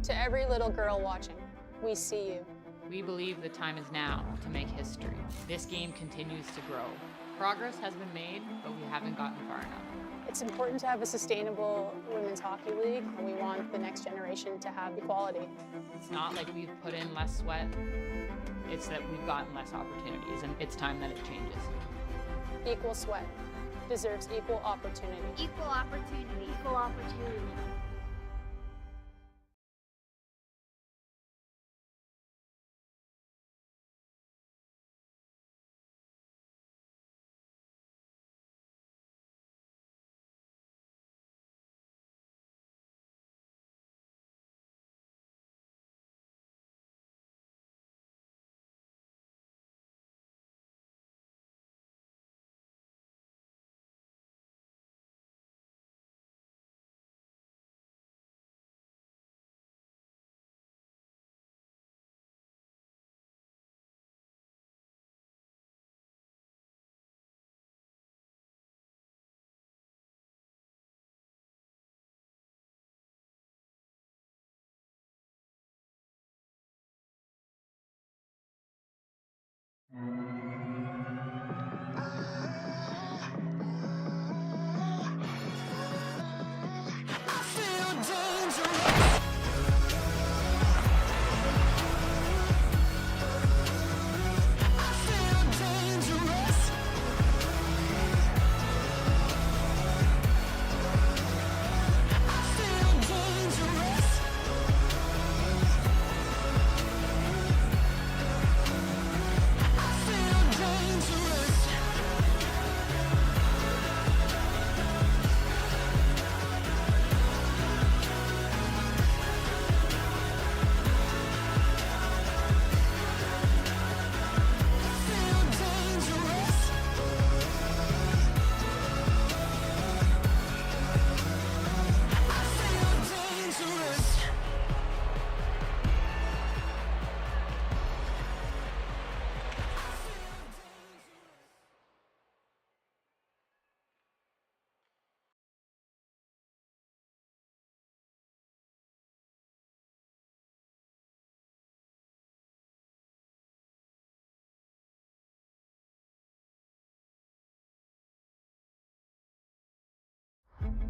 To every little girl watching, we see you. We believe the time is now to make history. This game continues to grow. Progress has been made, but we haven't gotten far enough. It's important to have a sustainable women's hockey league, and we want the next generation to have equality. It's not like we've put in less sweat, it's that we've gotten less opportunities, and it's time that it changes. Equal sweat deserves equal opportunity. Equal opportunity. Equal opportunity.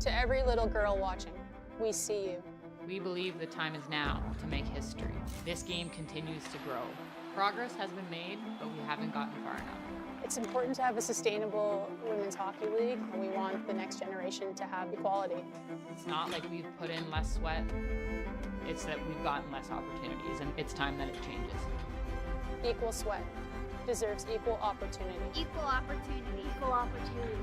To every little girl watching, we see you. We believe the time is now to make history. This game continues to grow. Progress has been made, but we haven't gotten far enough. It's important to have a sustainable women's hockey league, and we want the next generation to have equality. It's not like we've put in less sweat, it's that we've gotten less opportunities, and it's time that it changes. Equal sweat deserves equal opportunity. Equal opportunity. Equal opportunity.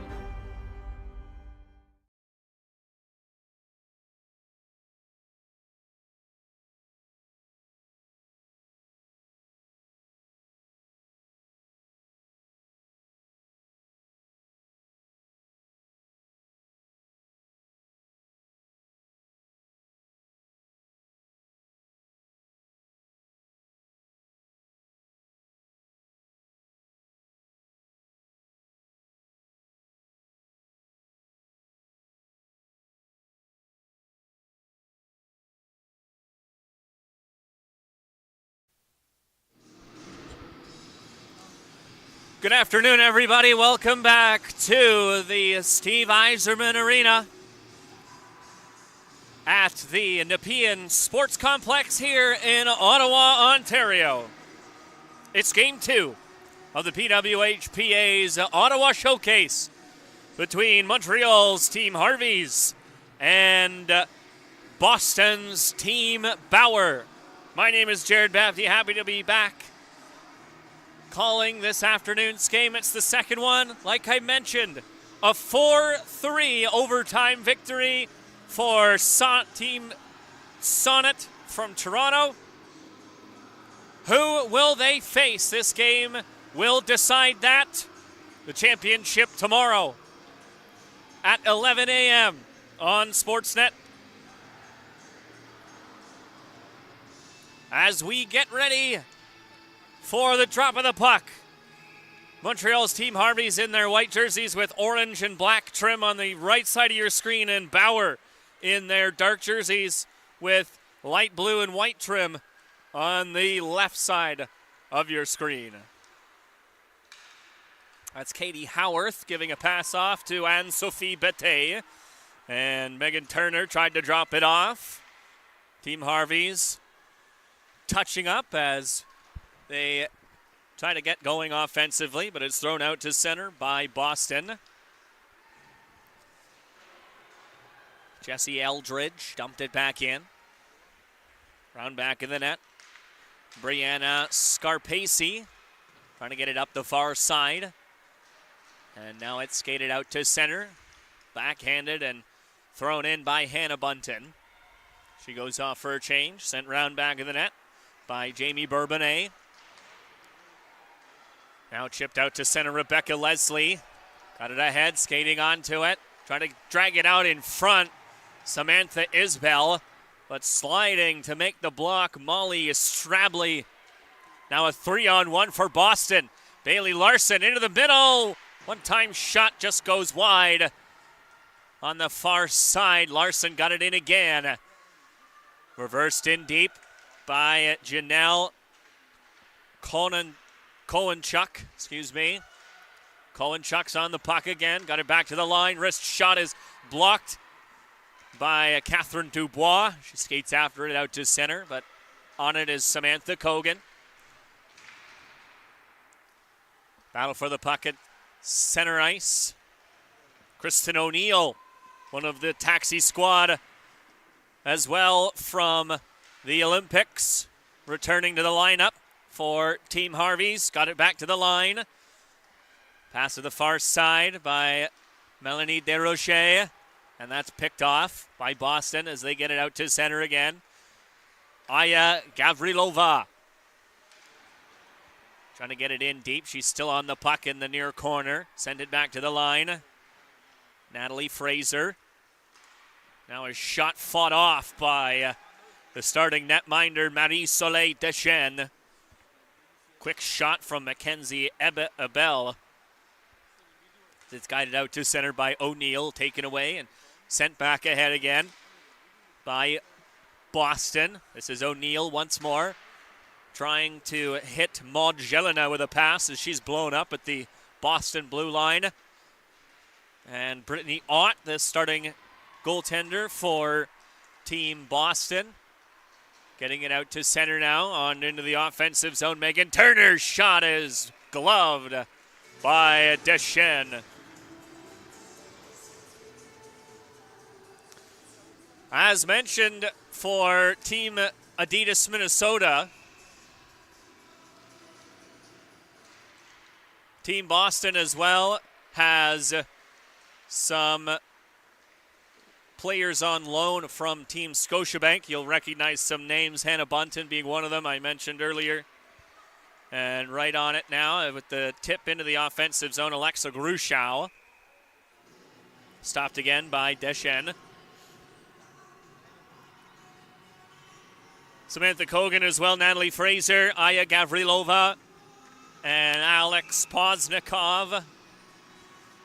Good afternoon, everybody. Welcome back to the Steve Yzerman Arena at the Nepean Sports Complex here in Ottawa, Ontario. It's Game 2 of the PWHPA's Ottawa Showcase between Montreal's Team Harvey's and Boston's Team Bauer. My name is Jared Bafty, happy to be back calling this afternoon's game. It's the second one. Like I mentioned, a 4-3 overtime victory for Team Sonnet from Toronto. Who will they face? This game will decide that. The championship tomorrow at 11 a.m. on Sportsnet. As we get ready for the drop of the puck, Montreal's Team Harvey's in their white jerseys with orange and black trim on the right side of your screen, and Bauer in their dark jerseys with light blue and white trim on the left side of your screen. That's Katie Howarth giving a pass off to Anne-Sophie Bette. And Megan Turner tried to drop it off. Team Harvey's touching up as they try to get going offensively, but it's thrown out to center by Boston. Jessie Eldridge dumped it back in. Round back in the net. Brianna Scarpaci trying to get it up the far side. And now it's skated out to center. Backhanded and thrown in by Hannah Bunton. She goes off for a change. Sent round back in the net by Jamie Bourbonnais. Now chipped out to center, Rebecca Leslie. Got it ahead, skating onto it. Trying to drag it out in front, Samantha Isbell. But sliding to make the block, Molly Strabley. Now a 3-on-1 for Boston. Bailey Larson into the middle. One-time shot just goes wide. On the far side, Larson got it in again. Reversed in deep by Janelle Kowenchuk, Kowenchuk's on the puck again. Got it back to the line. Wrist shot is blocked by Catherine Dubois. She skates after it out to center, but on it is Samantha Cogan. Battle for the puck at center ice. Kristen O'Neill, one of the taxi squad as well from the Olympics, returning to the lineup for Team Harvey's. Got it back to the line. Pass to the far side by Melanie Desrochers. And that's picked off by Boston as they get it out to center again. Aya Gavrilova. Trying to get it in deep. She's still on the puck in the near corner. Send it back to the line. Natalie Fraser. Now a shot fought off by the starting netminder Marie-Soleil Deschênes. Quick shot from Mackenzie Abel. It's guided out to center by O'Neill, taken away and sent back ahead again by Boston. This is O'Neill once more, trying to hit Maud Jelena with a pass as she's blown up at the Boston blue line. And Brittany Ott, the starting goaltender for Team Boston, getting it out to center now, on into the offensive zone. Megan Turner's shot is gloved by Deschênes. As mentioned for Team Adidas Minnesota, Team Boston as well has some players on loan from Team Scotiabank. You'll recognize some names, Hannah Bunton being one of them I mentioned earlier. And right on it now with the tip into the offensive zone, Alexa Gruschow. Stopped again by Deschênes. Samantha Cogan as well, Natalie Fraser, Aya Gavrilova, and Alex Poznikov,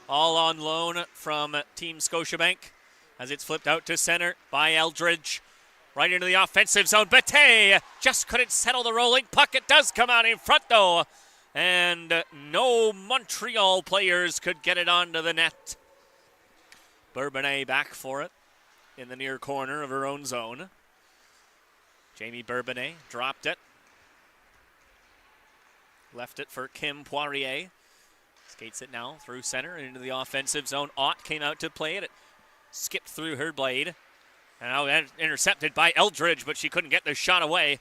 all on loan from Team Scotiabank as it's flipped out to center by Eldridge. Right into the offensive zone. Bette just couldn't settle the rolling puck. It does come out in front, though. And no Montreal players could get it onto the net. Bourbonnais back for it in the near corner of her own zone. Jamie Bourbonnais dropped it. Left it for Kim Poirier. Skates it now through center and into the offensive zone. Ott came out to play it. It skipped through her blade. And now intercepted by Eldridge, but she couldn't get the shot away.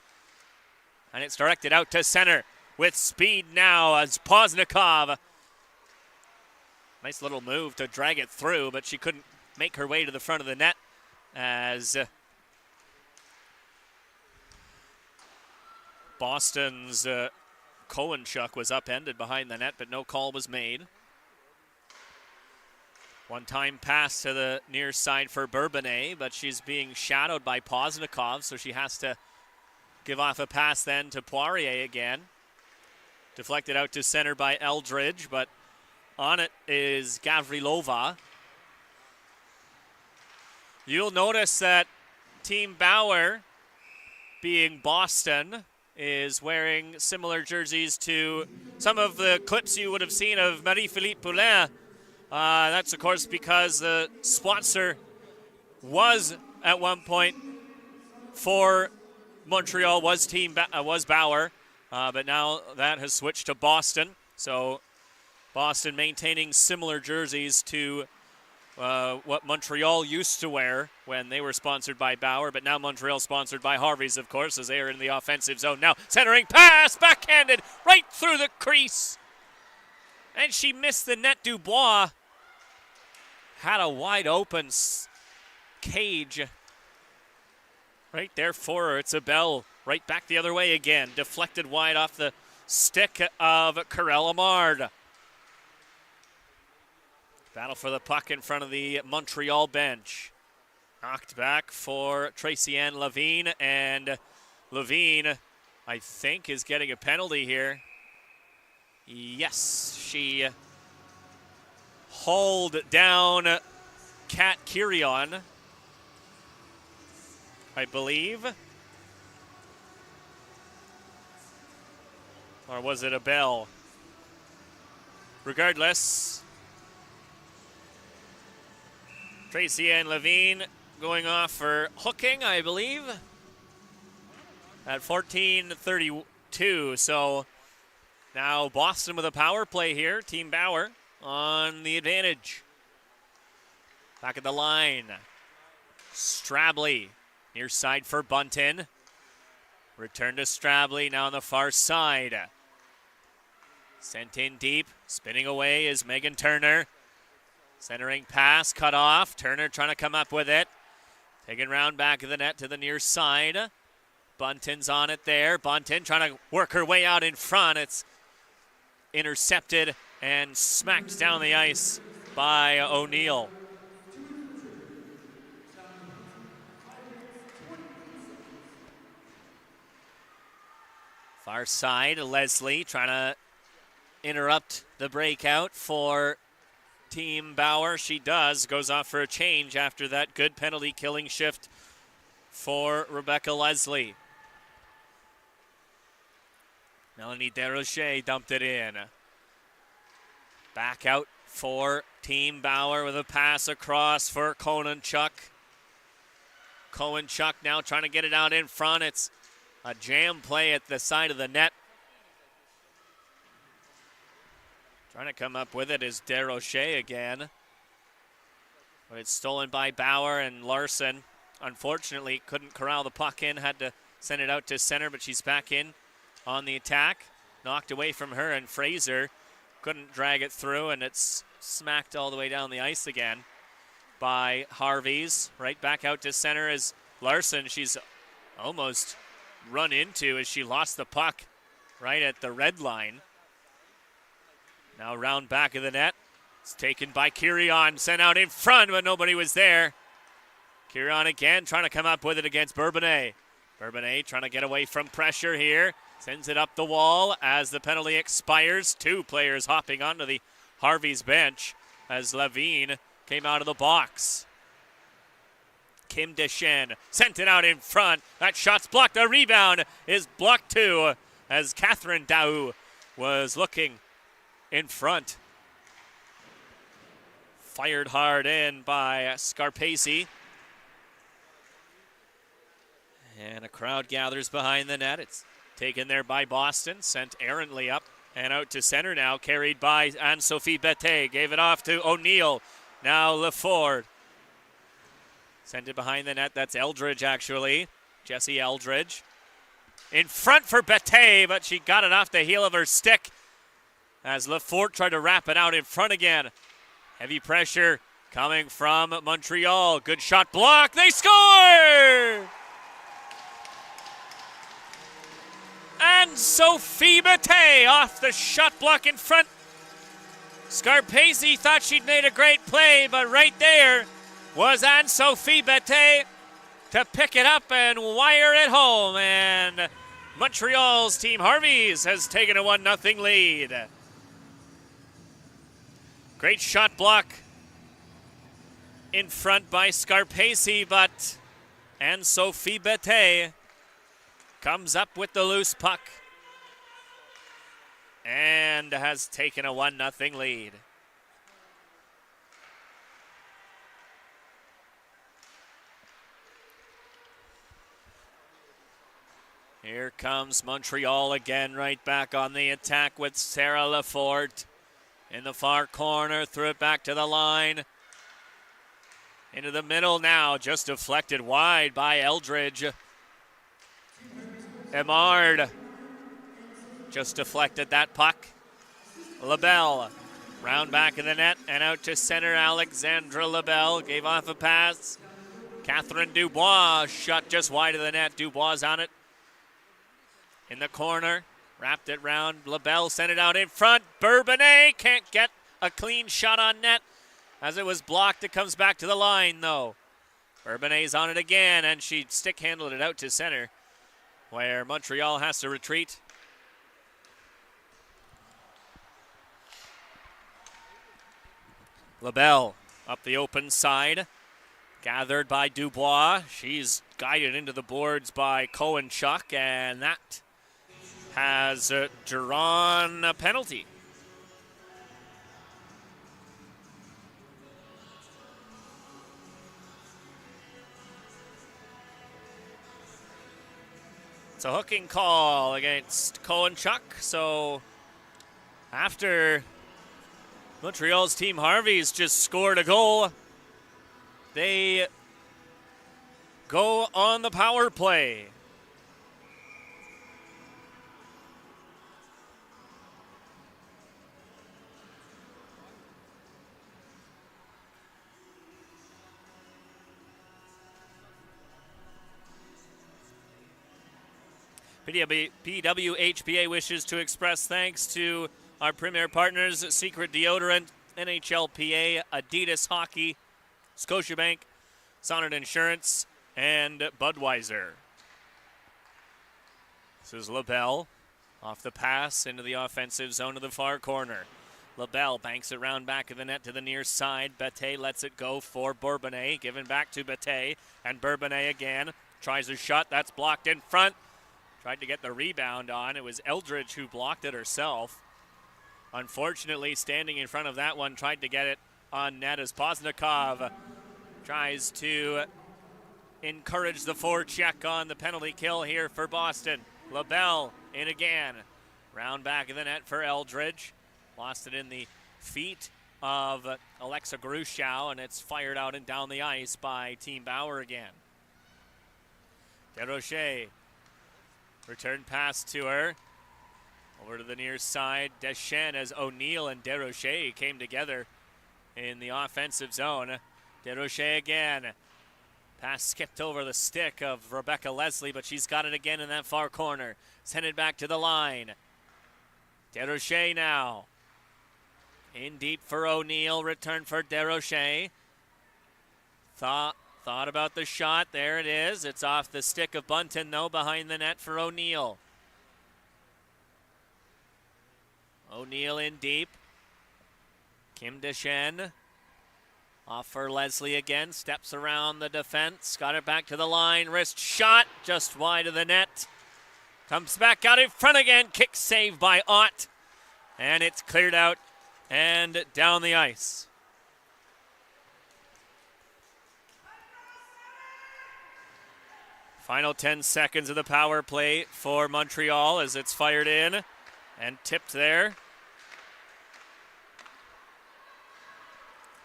And it's directed out to center with speed now as Poznikov. Nice little move to drag it through, but she couldn't make her way to the front of the net as Boston's Kowenchuk was upended behind the net, but no call was made. One-time pass to the near side for Bourbonnais, but she's being shadowed by Poznikov, so she has to give off a pass then to Poirier again. Deflected out to center by Eldridge, but on it is Gavrilova. You'll notice that Team Bauer being Boston, is wearing similar jerseys to some of the clips you would have seen of Marie-Philippe Poulin. That's, of course, because the sponsor was at one point for Montreal was was Bauer, but now that has switched to Boston. So Boston maintaining similar jerseys to what Montreal used to wear when they were sponsored by Bauer, but now Montreal sponsored by Harvey's, of course, as they are in the offensive zone. Now centering pass, backhanded, right through the crease. And she missed the net. Dubois had a wide open cage right there for her. It's a bell right back the other way again. Deflected wide off the stick of Karel Amard. Battle for the puck in front of the Montreal bench. Knocked back for Tracy-Ann Levine, and Levine, I think, is getting a penalty here. Yes, she hauled down Kat Kirion, I believe. Or was it a bell? Regardless, Tracy-Ann Levine going off for hooking, I believe, at 14:32. So now Boston with a power play here. Team Bauer on the advantage. Back at the line. Strabley near side for Bunton. Return to Strabley now on the far side. Sent in deep. Spinning away is Megan Turner. Centering pass, cut off. Turner trying to come up with it. Taking round back of the net to the near side. Bunton's on it there. Bunton trying to work her way out in front. It's intercepted and smacked down the ice by O'Neill. Far side, Leslie trying to interrupt the breakout for Team Bauer. She does. Goes off for a change after that good penalty killing shift for Rebecca Leslie. Melanie Desrochers dumped it in. Back out for Team Bauer with a pass across for Kowenchuk. Kowenchuk now trying to get it out in front. It's a jam play at the side of the net. Trying to come up with it is Desrochers again. But it's stolen by Bauer, and Larson, unfortunately, couldn't corral the puck in. Had to send it out to center, but she's back in on the attack. Knocked away from her, and Fraser couldn't drag it through, and it's smacked all the way down the ice again by Harvey's. Right back out to center is Larson. She's almost run into as she lost the puck right at the red line. Now round back of the net. It's taken by Kirion. Sent out in front, but nobody was there. Kirion again trying to come up with it against Bourbonnais. Bourbonnais trying to get away from pressure here. Sends it up the wall as the penalty expires. Two players hopping onto the Harvey's bench as Levine came out of the box. Kim Deschênes sent it out in front. That shot's blocked. The rebound is blocked too as Catherine Daou was looking in front. Fired hard in by Scarpese. And a crowd gathers behind the net. It's taken there by Boston. Sent errantly up and out to center now. Carried by Anne-Sophie Betté. Gave it off to O'Neill. Now LaFord. Sent it behind the net. That's Eldridge, actually. Jessie Eldridge. In front for Betté, but she got it off the heel of her stick as LaFort tried to wrap it out in front again. Heavy pressure coming from Montreal. Good shot block. They score! And Sophie Betté off the shot block in front. Scarpese thought she'd made a great play, but right there was Anne-Sophie Betté to pick it up and wire it home. And Montreal's Team Harvey's has taken a 1-0 lead. Great shot block in front by Scarpese, but Anne-Sophie Betté comes up with the loose puck and has taken a 1-0 lead. Here comes Montreal again, right back on the attack with Sarah Lafort in the far corner. Threw it back to the line. Into the middle now, just deflected wide by Eldridge. Emard just deflected that puck. LaBelle round back of the net and out to center. Alexandra LaBelle gave off a pass. Catherine Dubois shot just wide of the net. Dubois on it. In the corner, wrapped it round. LaBelle sent it out in front. Bourbonnais can't get a clean shot on net. As it was blocked, it comes back to the line, though. Bourbonnais on it again, and she stick-handled it out to center, where Montreal has to retreat. LaBelle up the open side, gathered by Dubois. She's guided into the boards by Cohenchuk, and that has drawn a penalty. It's a hooking call against Cohenchuk. So after Montreal's team Harvey's just scored a goal, they go on the power play. PWHPA wishes to express thanks to our premier partners, Secret Deodorant, NHLPA, Adidas Hockey, Scotiabank, Sonnet Insurance, and Budweiser. This is LaBelle off the pass into the offensive zone of the far corner. LaBelle banks it round back of the net to the near side. Bette lets it go for Bourbonnais, given back to Bette, and Bourbonnais again tries a shot that's blocked in front. Tried to get the rebound on. It was Eldridge who blocked it herself. Unfortunately, standing in front of that one, tried to get it on net as Poznikov tries to encourage the forecheck on the penalty kill here for Boston. LaBelle in again. Round back of the net for Eldridge. Lost it in the feet of Alexa Grushow, and it's fired out and down the ice by Team Bauer again. DeRocher. Return pass to her. Over to the near side. Deschênes as O'Neill and DeRocher came together in the offensive zone. DeRocher again. Pass skipped over the stick of Rebecca Leslie, but she's got it again in that far corner. Send it back to the line. DeRocher now. In deep for O'Neill. Return for DeRocher. Thought about the shot. There it is. It's off the stick of Bunton, though, behind the net for O'Neill. O'Neill in deep. Kim Deschênes. Off for Leslie again. Steps around the defense. Got it back to the line. Wrist shot just wide of the net. Comes back out in front again. Kick save by Ott. And it's cleared out and down the ice. Final 10 seconds of the power play for Montreal as it's fired in and tipped there.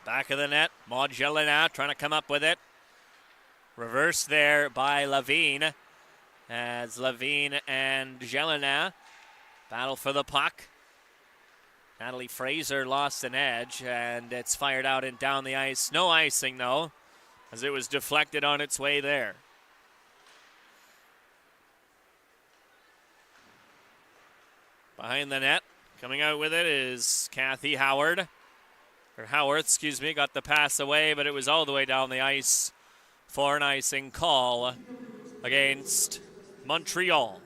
Back of the net, Maud Jelena trying to come up with it. Reversed there by Lavigne as Lavigne and Jelena battle for the puck. Natalie Fraser lost an edge and it's fired out and down the ice. No icing though, as it was deflected on its way there. Behind the net, coming out with it is Kathy Howarth, got the pass away, but it was all the way down the ice for an icing call against Montreal.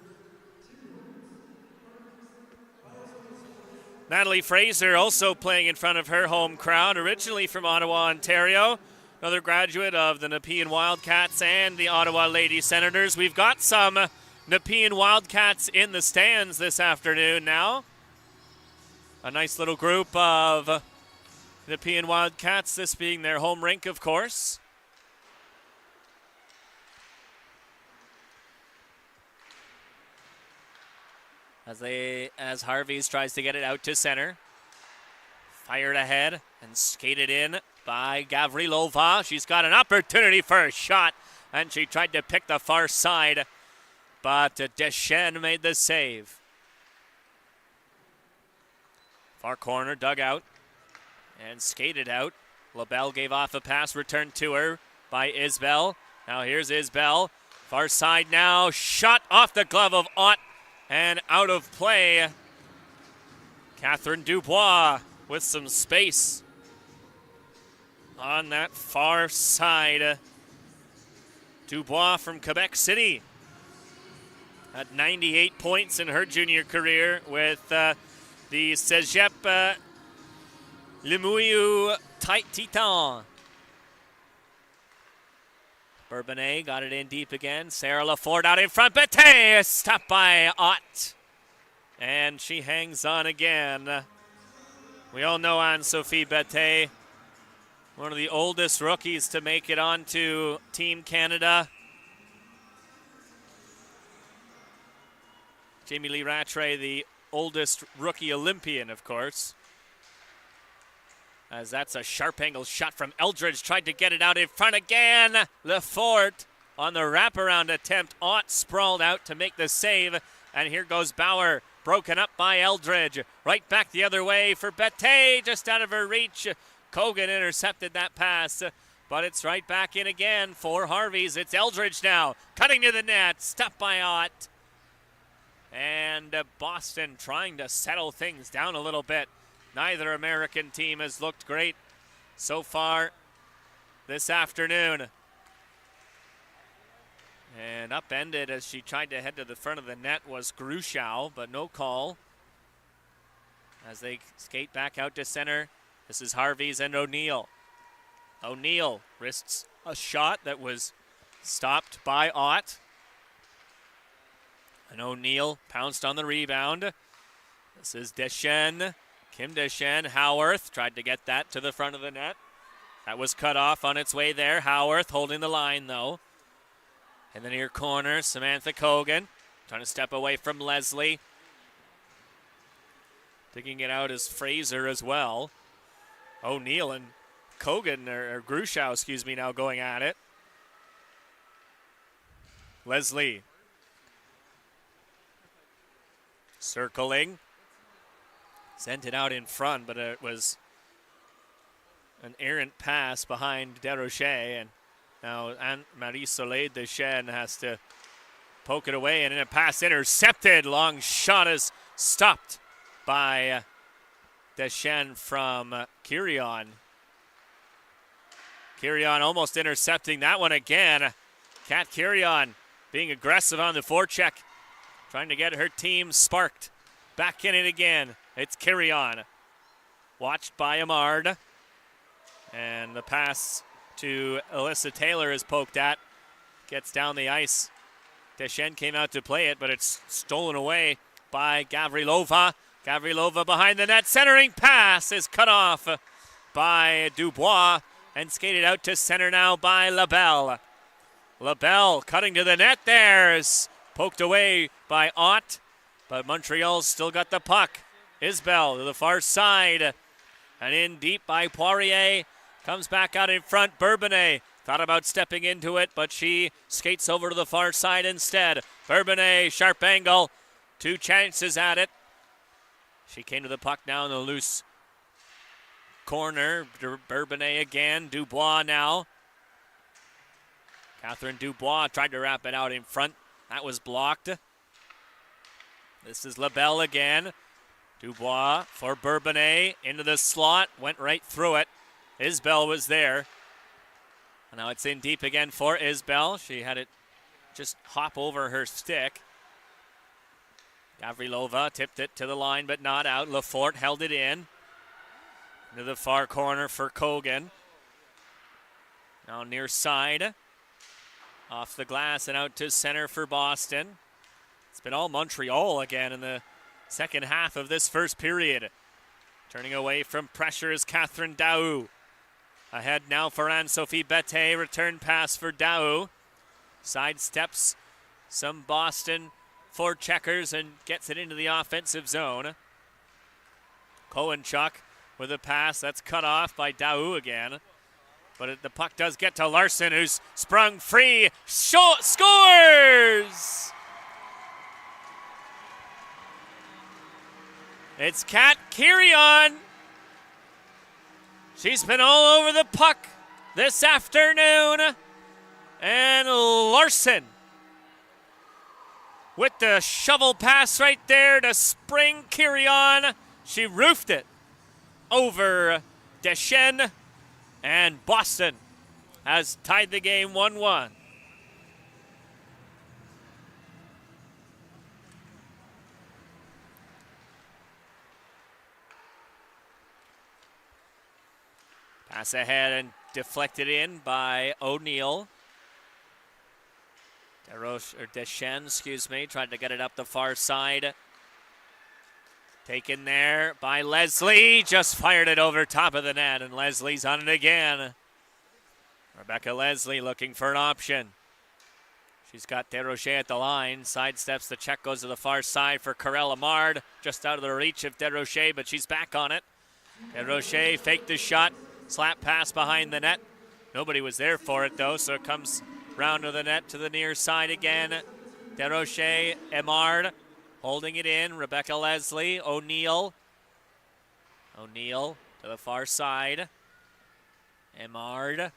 Natalie Fraser also playing in front of her home crowd, originally from Ottawa, Ontario. Another graduate of the Nepean Wildcats and the Ottawa Lady Senators. We've got some Nepean Wildcats in the stands this afternoon now. A nice little group of Nepean Wildcats, this being their home rink, of course. As Harvey's tries to get it out to center. Fired ahead and skated in by Gavrilova. She's got an opportunity for a shot, and she tried to pick the far side, but Deschênes made the save. Far corner, dug out, and skated out. LaBelle gave off a pass, returned to her by Isbell. Now here's Isbell. Far side now, shot off the glove of Ott and out of play. Catherine Dubois with some space on that far side. Dubois from Quebec City at 98 points in her junior career with the Cégep Limoilou Titan. Bourbonnais got it in deep again. Sarah Laforde out in front. Bette stopped by Ott. And she hangs on again. We all know Anne-Sophie Bette, one of the oldest rookies to make it onto Team Canada. Jamie Lee Rattray, the oldest rookie Olympian, of course. As that's a sharp angle shot from Eldridge. Tried to get it out in front again. Lefort on the wraparound attempt. Ott sprawled out to make the save. And here goes Bauer. Broken up by Eldridge. Right back the other way for Bette. Just out of her reach. Kogan intercepted that pass. But it's right back in again for Harvey's. It's Eldridge now. Cutting to the net. Stopped by Ott. And Boston trying to settle things down a little bit. Neither American team has looked great so far this afternoon. And upended as she tried to head to the front of the net was Gruschow, but no call. As they skate back out to center, this is Harvey's and O'Neill. O'Neill risks a shot that was stopped by Ott. And O'Neill pounced on the rebound. This is Deschênes. Kim Deschênes, Howarth tried to get that to the front of the net. That was cut off on its way there. Howarth holding the line, though. In the near corner, Samantha Kogan trying to step away from Leslie. Digging it out is Fraser as well. O'Neill and Kogan, or Gruschow, excuse me, now going at it. Leslie. Circling. Sent it out in front, but it was an errant pass behind Desrochers. And now Anne-Marie Soleil Deschênes has to poke it away, and in a pass intercepted. Long shot is stopped by Deschênes from Kirion. Kirion almost intercepting that one again. Kat Kirion being aggressive on the forecheck, trying to get her team sparked. Back in it again. It's Kirion. Watched by Amard. And the pass to Alyssa Taylor is poked at. Gets down the ice. Deschênes came out to play it, but it's stolen away by Gavrilova. Gavrilova behind the net. Centering pass is cut off by Dubois and skated out to center now by LaBelle. LaBelle cutting to the net. There's poked away by Ott, but Montreal's still got the puck. Isbell to the far side and in deep by Poirier. Comes back out in front. Bourbonnais thought about stepping into it, but she skates over to the far side instead. Bourbonnais, sharp angle. Two chances at it. She came to the puck now in the loose corner. Bourbonnais again. Dubois now. Catherine Dubois tried to wrap it out in front. That was blocked. This is LaBelle again. Dubois for Bourbonnais into the slot. Went right through it. Isbell was there. And now it's in deep again for Isbell. She had it just hop over her stick. Gavrilova tipped it to the line but not out. Lefort held it in. Into the far corner for Kogan. Now near side. Off the glass and out to center for Boston. It's been all Montreal again in the second half of this first period. Turning away from pressure is Catherine Daou. Ahead now for Anne-Sophie Bette. Return pass for Daou. Sidesteps some Boston forecheckers and gets it into the offensive zone. Kowenchuk with a pass that's cut off by Daou again. But the puck does get to Larson, who's sprung free. Scores! It's Kat Kirion. She's been all over the puck this afternoon. And Larson with the shovel pass right there to spring Kirion. She roofed it over Deschênes, and Boston has tied the game 1-1. Pass ahead and deflected in by O'Neill. Deschênes, tried to get it up the far side. Taken there by Leslie, just fired it over top of the net, and Leslie's on it again. Rebecca Leslie looking for an option. She's got Desrochers at the line, sidesteps, the check goes to the far side for Karel Amard, just out of the reach of Desrochers, but she's back on it. Desrochers faked the shot, slap pass behind the net. Nobody was there for it though, so it comes round to the net to the near side again. Desrochers, Amard holding it in. Rebecca Leslie, O'Neill. O'Neill to the far side. Amard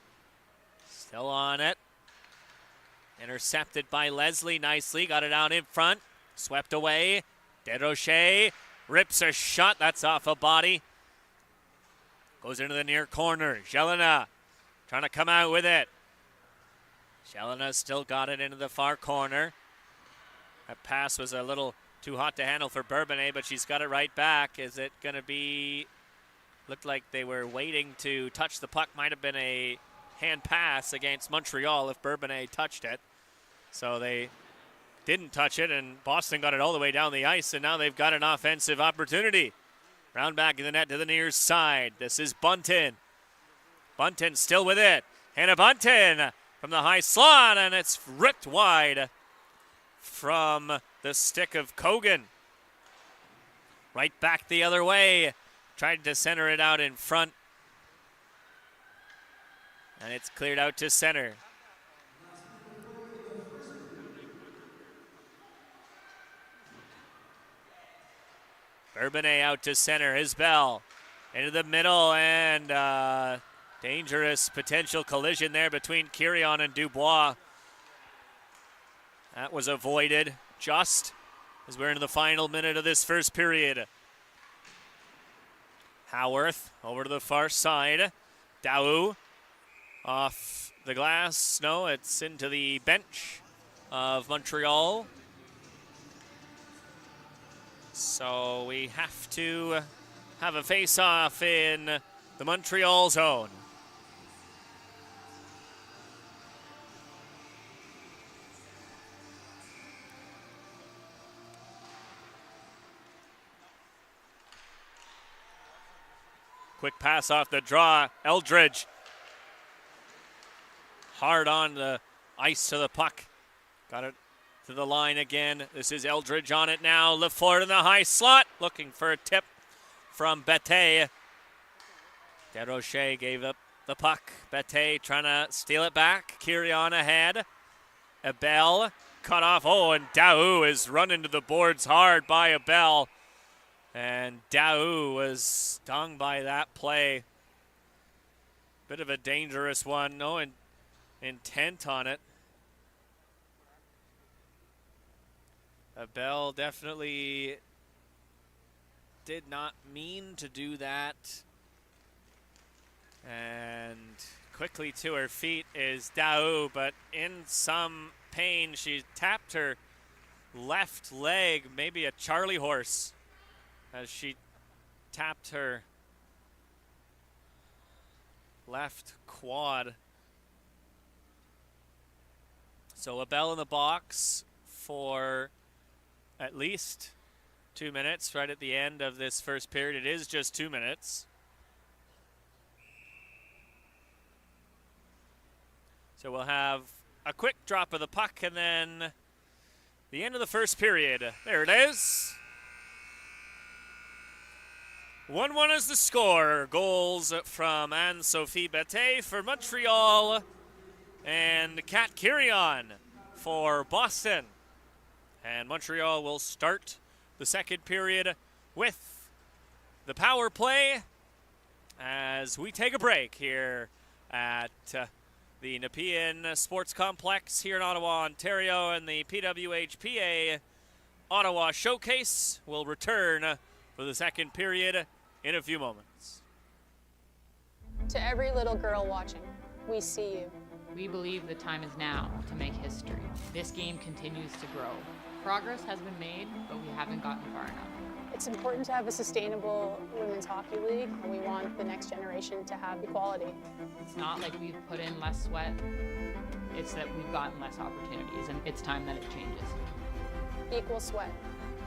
still on it. Intercepted by Leslie nicely. Got it out in front. Swept away. Desrochers rips a shot. That's off a body. Goes into the near corner. Jelena trying to come out with it. Jelena still got it into the far corner. That pass was a little too hot to handle for Bourbonnais, but she's got it right back. Is it going to be... Looked like they were waiting to touch the puck. Might have been a hand pass against Montreal if Bourbonnais touched it. So they didn't touch it, and Boston got it all the way down the ice, and now they've got an offensive opportunity. Round back in the net to the near side. This is Bunton. Bunton still with it. Hannah Bunton from the high slot, and it's ripped wide from the stick of Kogan. Right back the other way. Tried to center it out in front. And it's cleared out to center. Bourbonnais out to center. Isbell into the middle, and dangerous potential collision there between Kirion and Dubois. That was avoided just as we're into the final minute of this first period. Howarth over to the far side. Daou off the glass. No, it's into the bench of Montreal. So we have to have a face-off in the Montreal zone. Quick pass off the draw. Eldridge. Hard on the ice to the puck. Got it to the line again. This is Eldridge on it now. Lefort in the high slot. Looking for a tip from Bette. Desrochers gave up the puck. Bette trying to steal it back. Kirion ahead. Abel cut off. Oh, and Daou is run into the boards hard by Abel. And Daou was stung by that play. Bit of a dangerous one. No intent on it. Abel definitely did not mean to do that. And quickly to her feet is Daou, but in some pain, she tapped her left leg, maybe a Charlie horse, as she tapped her left quad. So Abel in the box for at least 2 minutes right at the end of this first period. It is just 2 minutes. So we'll have a quick drop of the puck and then the end of the first period. There it is. 1-1 is the score. Goals from Anne-Sophie Bette for Montreal and Kat Kirion for Boston. And Montreal will start the second period with the power play as we take a break here at the Nepean Sports Complex here in Ottawa, Ontario, and the PWHPA Ottawa Showcase will return for the second period in a few moments. To every little girl watching, we see you. We believe the time is now to make history. This game continues to grow. Progress has been made, but we haven't gotten far enough. It's important to have a sustainable women's hockey league, and we want the next generation to have equality. It's not like we've put in less sweat, it's that we've gotten less opportunities, and it's time that it changes. Equal sweat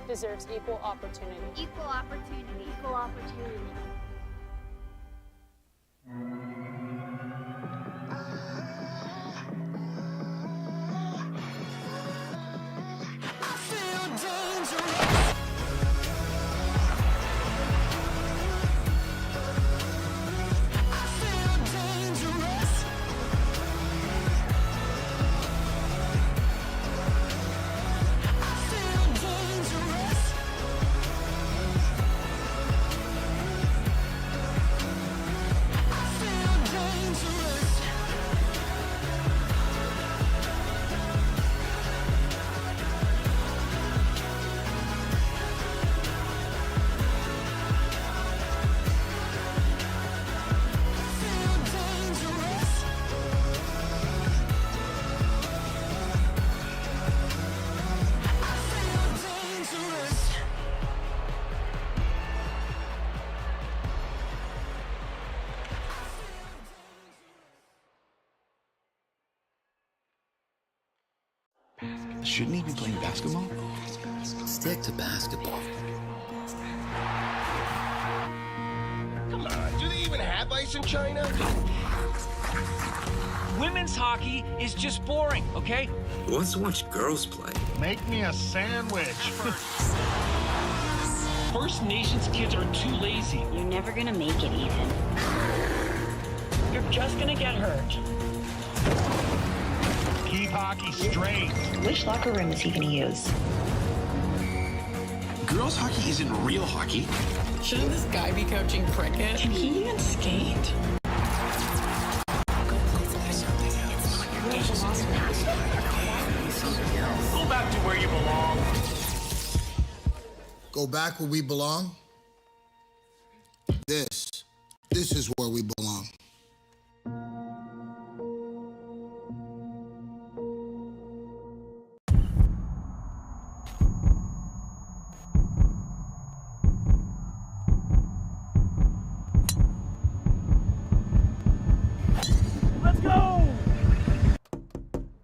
deserves equal opportunity. Equal opportunity. Equal opportunity. Shouldn't he be playing basketball? Stick to basketball. Come on, do they even have ice in China? Women's hockey is just boring, okay? Who wants to watch girls play? Make me a sandwich. First Nations kids are too lazy. You're never gonna make it, Ethan. You're just gonna get hurt. Keep hockey straight. Which locker room is he gonna use? Girls hockey isn't real hockey. Shouldn't this guy be coaching cricket? Can he even skate? Go back to where you belong. Go back where we belong? This is where we belong. Let's go!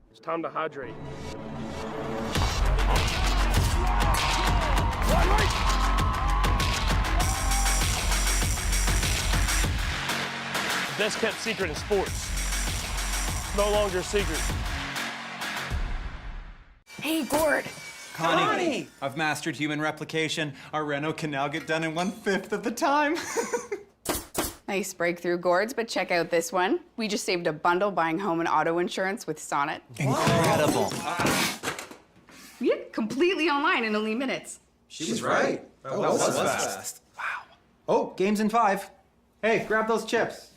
It's time to hydrate. Best kept secret in sports. No longer a secret. Hey, Gord. Connie, I've mastered human replication. Our reno can now get done in 1/5 of the time. Nice breakthrough, Gords, but check out this one. We just saved a bundle buying home and auto insurance with Sonnet. Incredible. Yeah, completely online in only minutes. She's right. That was fast. Wow. Oh, game's in 5. Hey, grab those chips.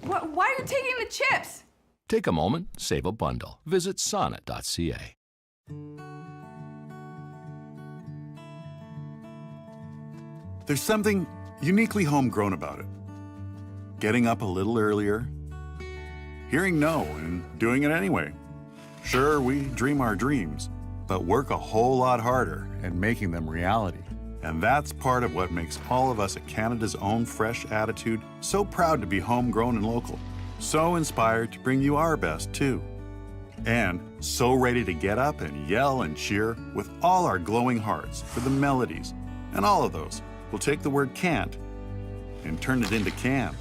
What? Why are you taking the chips? Take a moment, save a bundle. Visit sonnet.ca. There's something uniquely homegrown about it. Getting up a little earlier, hearing no and doing it anyway. Sure, we dream our dreams, but work a whole lot harder at making them reality. And that's part of what makes all of us at Canada's Own Fresh Attitude so proud to be homegrown and local. So inspired to bring you our best, too. And so ready to get up and yell and cheer with all our glowing hearts for the melodies. And all of those will take the word can't and turn it into can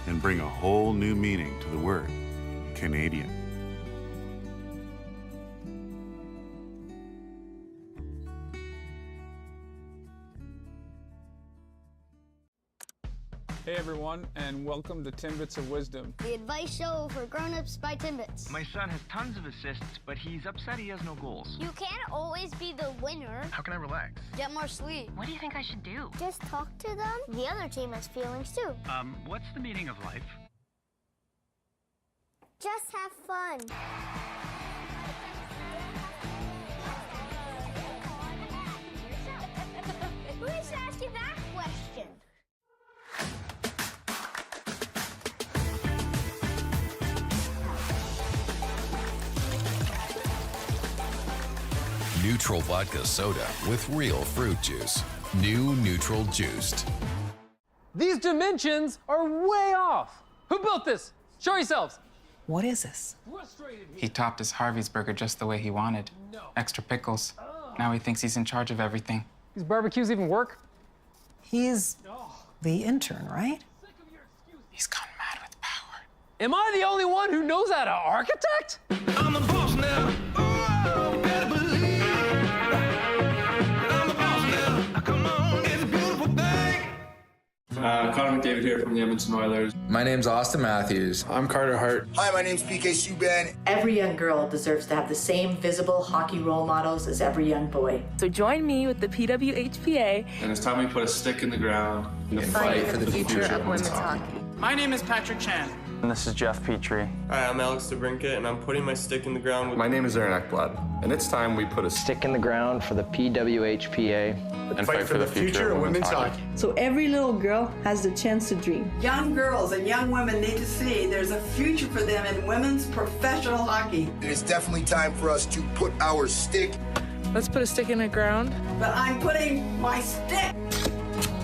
and bring a whole new meaning to the word Canadian. Hey everyone, and welcome to Timbits of Wisdom. The advice show for grown-ups by Timbits. My son has tons of assists, but he's upset he has no goals. You can't always be the winner. How can I relax? Get more sleep. What do you think I should do? Just talk to them. The other team has feelings too. What's the meaning of life? Just have fun. Who is asking that question? Neutral vodka soda with real fruit juice. New Neutral Juiced. These dimensions are way off. Who built this? Show yourselves. What is this? He topped his Harvey's burger just the way he wanted. Extra pickles. Now he thinks he's in charge of everything. These barbecues even work? He's the intern, right? He's gone mad with Bauer. Am I the only one who knows how to architect? I'm the boss now. Oh, better believe it. I'm the boss now. Come on, it's a beautiful thing. Connor McDavid here from the Edmonton Oilers. My name's Austin Matthews. I'm Carter Hart. Hi, my name's PK Subban. Every young girl deserves to have the same visible hockey role models as every young boy. So join me with the PWHPA. And it's time we put a stick in the ground and fight for the future of women's hockey. My name is Patrick Chan. And this is Jeff Petrie. Hi, I'm Alex DeBrincat, and I'm putting my stick in the ground with... My name is Aaron Ekblad, and it's time we put a stick in the ground for the PWHPA and fight for the future of women's hockey. So every little girl has the chance to dream. Young girls and young women need to see there's a future for them in women's professional hockey. It's definitely time for us to put our stick. Let's put a stick in the ground. But I'm putting my stick.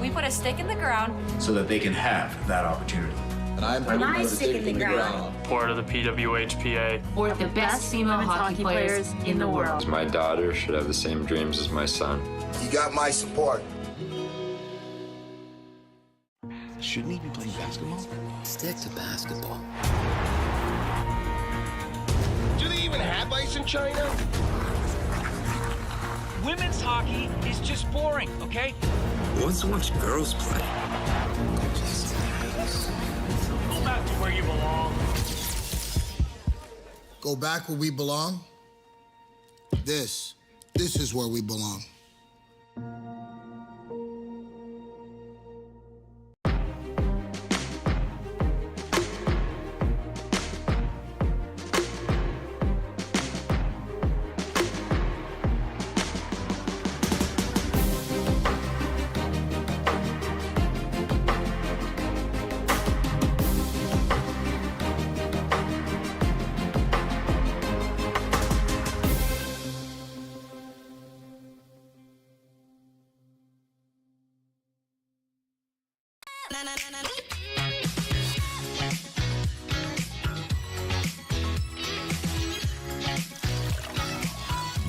We put a stick in the ground so that they can have that opportunity. And I'm putting my stick in the ground. Part of the PWHPA. For the best female hockey players in the world. My daughter should have the same dreams as my son. You got my support. Shouldn't he be playing basketball? Stick to basketball. Do they even have ice in China? Women's hockey is just boring, okay? Who wants to watch girls play? Go back to where you belong. Go back where we belong? This is where we belong.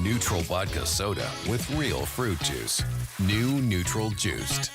Neutral vodka soda with real fruit juice. New Neutral Juiced.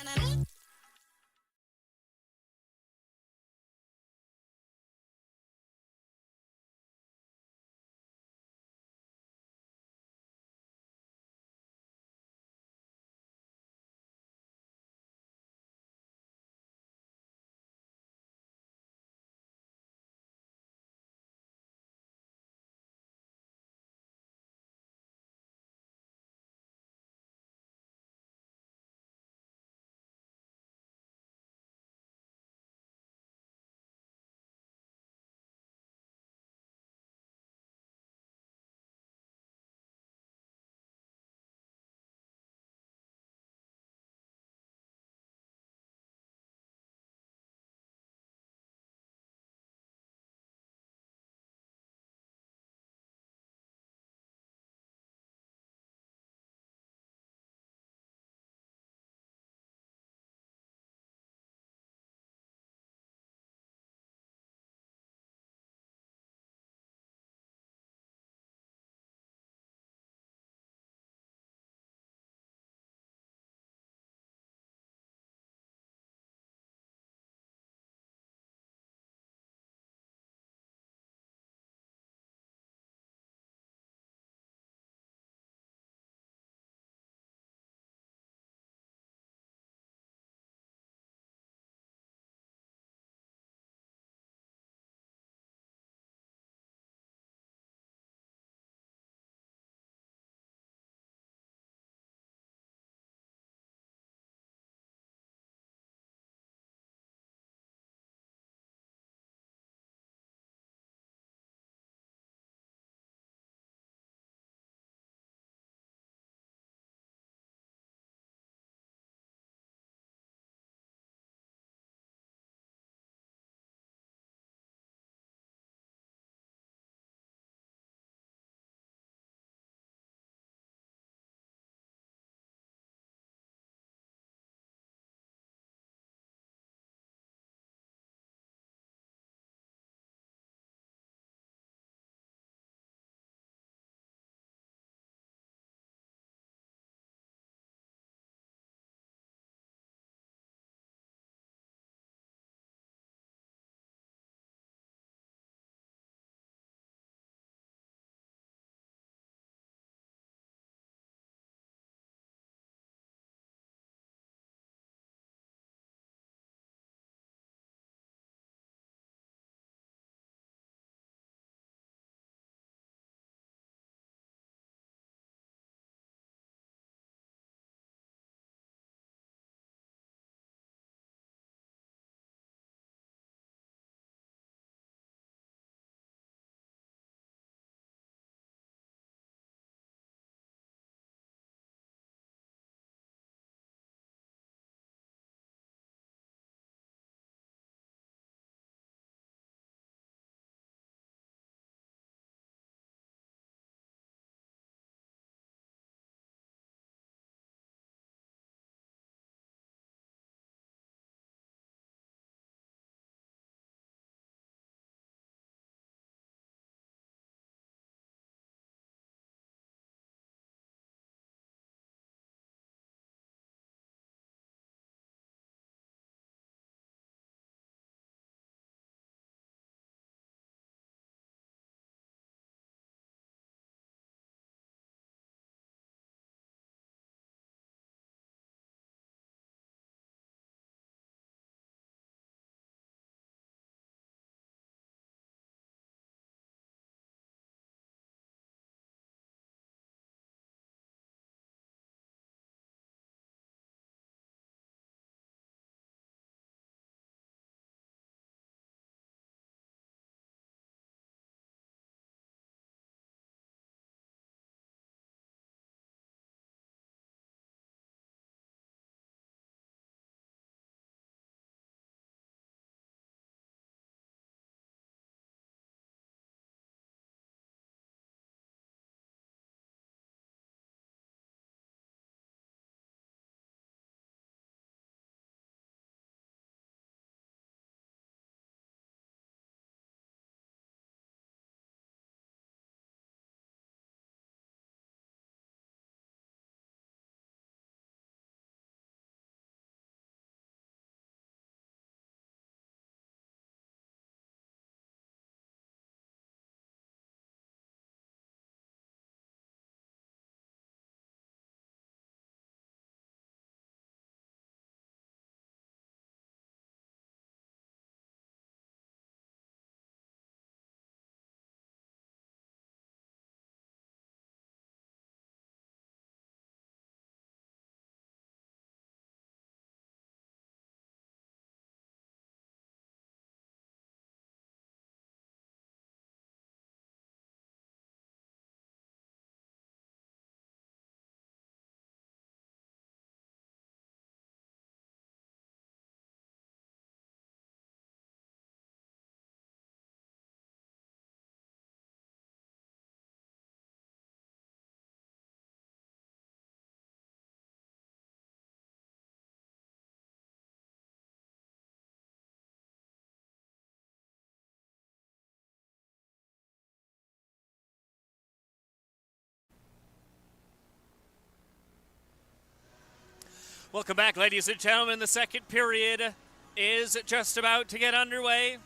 Welcome back, ladies and gentlemen. The second period is just about to get underway.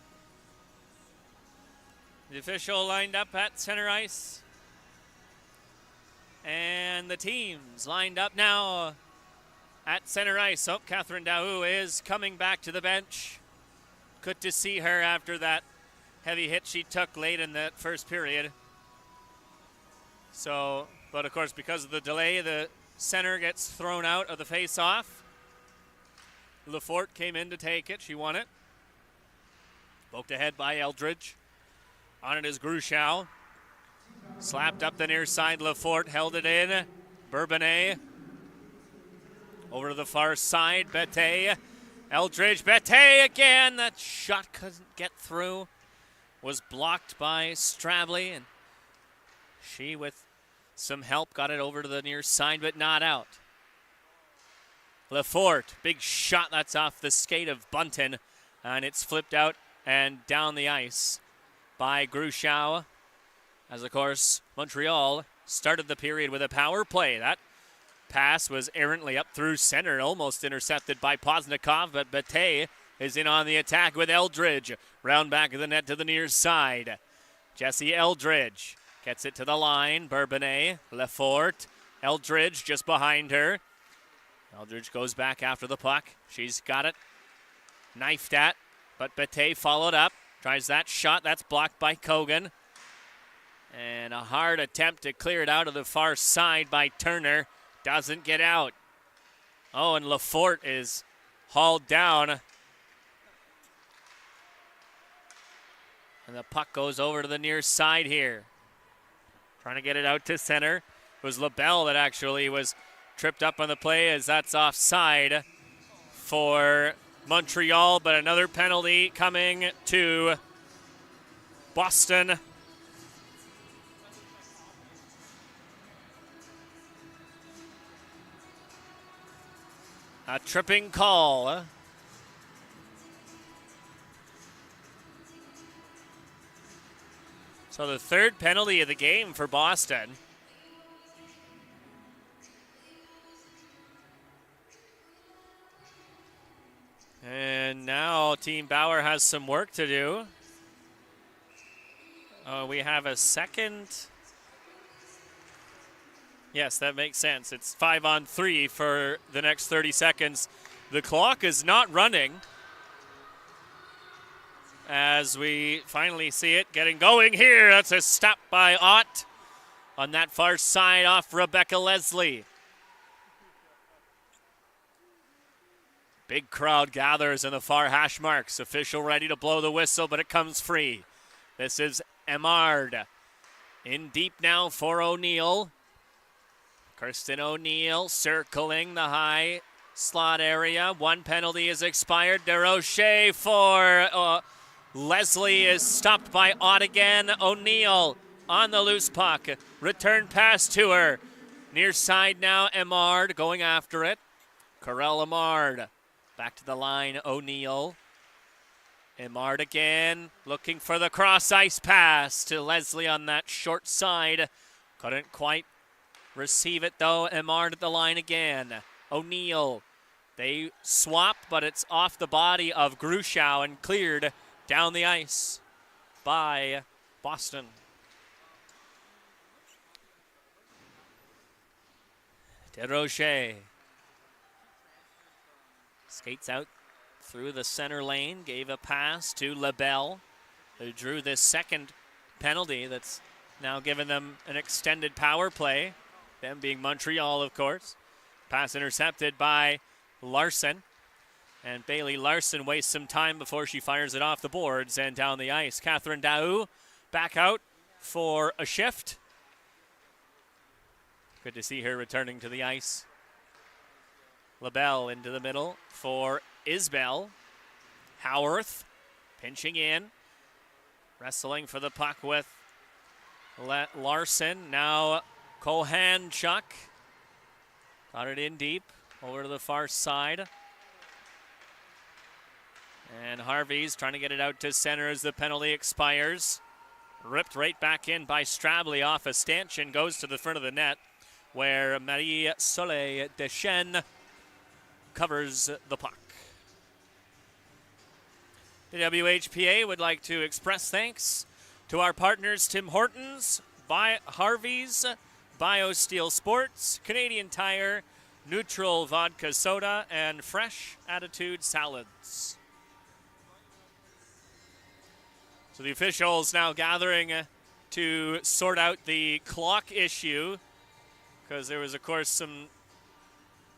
The official lined up at center ice. And the teams lined up now at center ice. Oh, Catherine Daou is coming back to the bench. Good to see her after that heavy hit she took late in that first period. So, but of course, because of the delay, the center gets thrown out of the face-off. Lefort came in to take it. She won it. Poked ahead by Eldridge. On it is Gruchow. Slapped up the near side. Lefort held it in. Bourbonnais. Over to the far side. Bette. Eldridge. Bette again. That shot couldn't get through. Was blocked by Strably. And she, with some help, got it over to the near side, but not out. Lefort, big shot that's off the skate of Bunton, and it's flipped out and down the ice by Gruchow. As, of course, Montreal started the period with a power play. That pass was errantly up through center, almost intercepted by Poznikov, but Bette is in on the attack with Eldridge. Round back of the net to the near side. Jesse Eldridge gets it to the line. Bourbonnais, Lefort, Eldridge just behind her. Eldridge goes back after the puck. She's got it knifed at, but Bette followed up. Tries that shot. That's blocked by Kogan. And a hard attempt to clear it out of the far side by Turner. Doesn't get out. Oh, and Lefort is hauled down. And the puck goes over to the near side here. Trying to get it out to center. It was LaBelle that actually was tripped up on the play, as that's offside for Montreal, but another penalty coming to Boston. A tripping call. So the third penalty of the game for Boston. And now Team Bauer has some work to do. We have a second. Yes, that makes sense. It's 5-on-3 for the next 30 seconds. The clock is not running as we finally see it getting going here. That's a stop by Ott on that far side off Rebecca Leslie. Big crowd gathers in the far hash marks. Official ready to blow the whistle, but it comes free. This is Emard. In deep now for O'Neill. Kirsten O'Neill circling the high slot area. One penalty is expired. DeRoche for Leslie is stopped by Ott again. O'Neill on the loose puck. Return pass to her. Near side now, Emard going after it. Corel Emard. Back to the line, O'Neill. Emard again, looking for the cross-ice pass to Leslie on that short side. Couldn't quite receive it, though. Emard at the line again. O'Neill. They swap, but it's off the body of Gruchow and cleared down the ice by Boston. DeRoche. Skates out through the center lane, gave a pass to LaBelle, who drew this second penalty that's now given them an extended power play, them being Montreal, of course. Pass intercepted by Larson, and Bailey Larson wastes some time before she fires it off the boards and down the ice. Catherine Daou back out for a shift. Good to see her returning to the ice. LaBelle into the middle for Isbell. Howarth pinching in. Wrestling for the puck with Larson. Now Kohanchuk. Got it in deep. Over to the far side. And Harvey's trying to get it out to center as the penalty expires. Ripped right back in by Strably off a stanchion. Goes to the front of the net where Marie Soleil Deschênes covers the puck. The WHPA would like to express thanks to our partners Tim Hortons, Harvey's, BioSteel Sports, Canadian Tire, Neutral Vodka Soda, and Fresh Attitude Salads. So the officials now gathering to sort out the clock issue, because there was, of course, some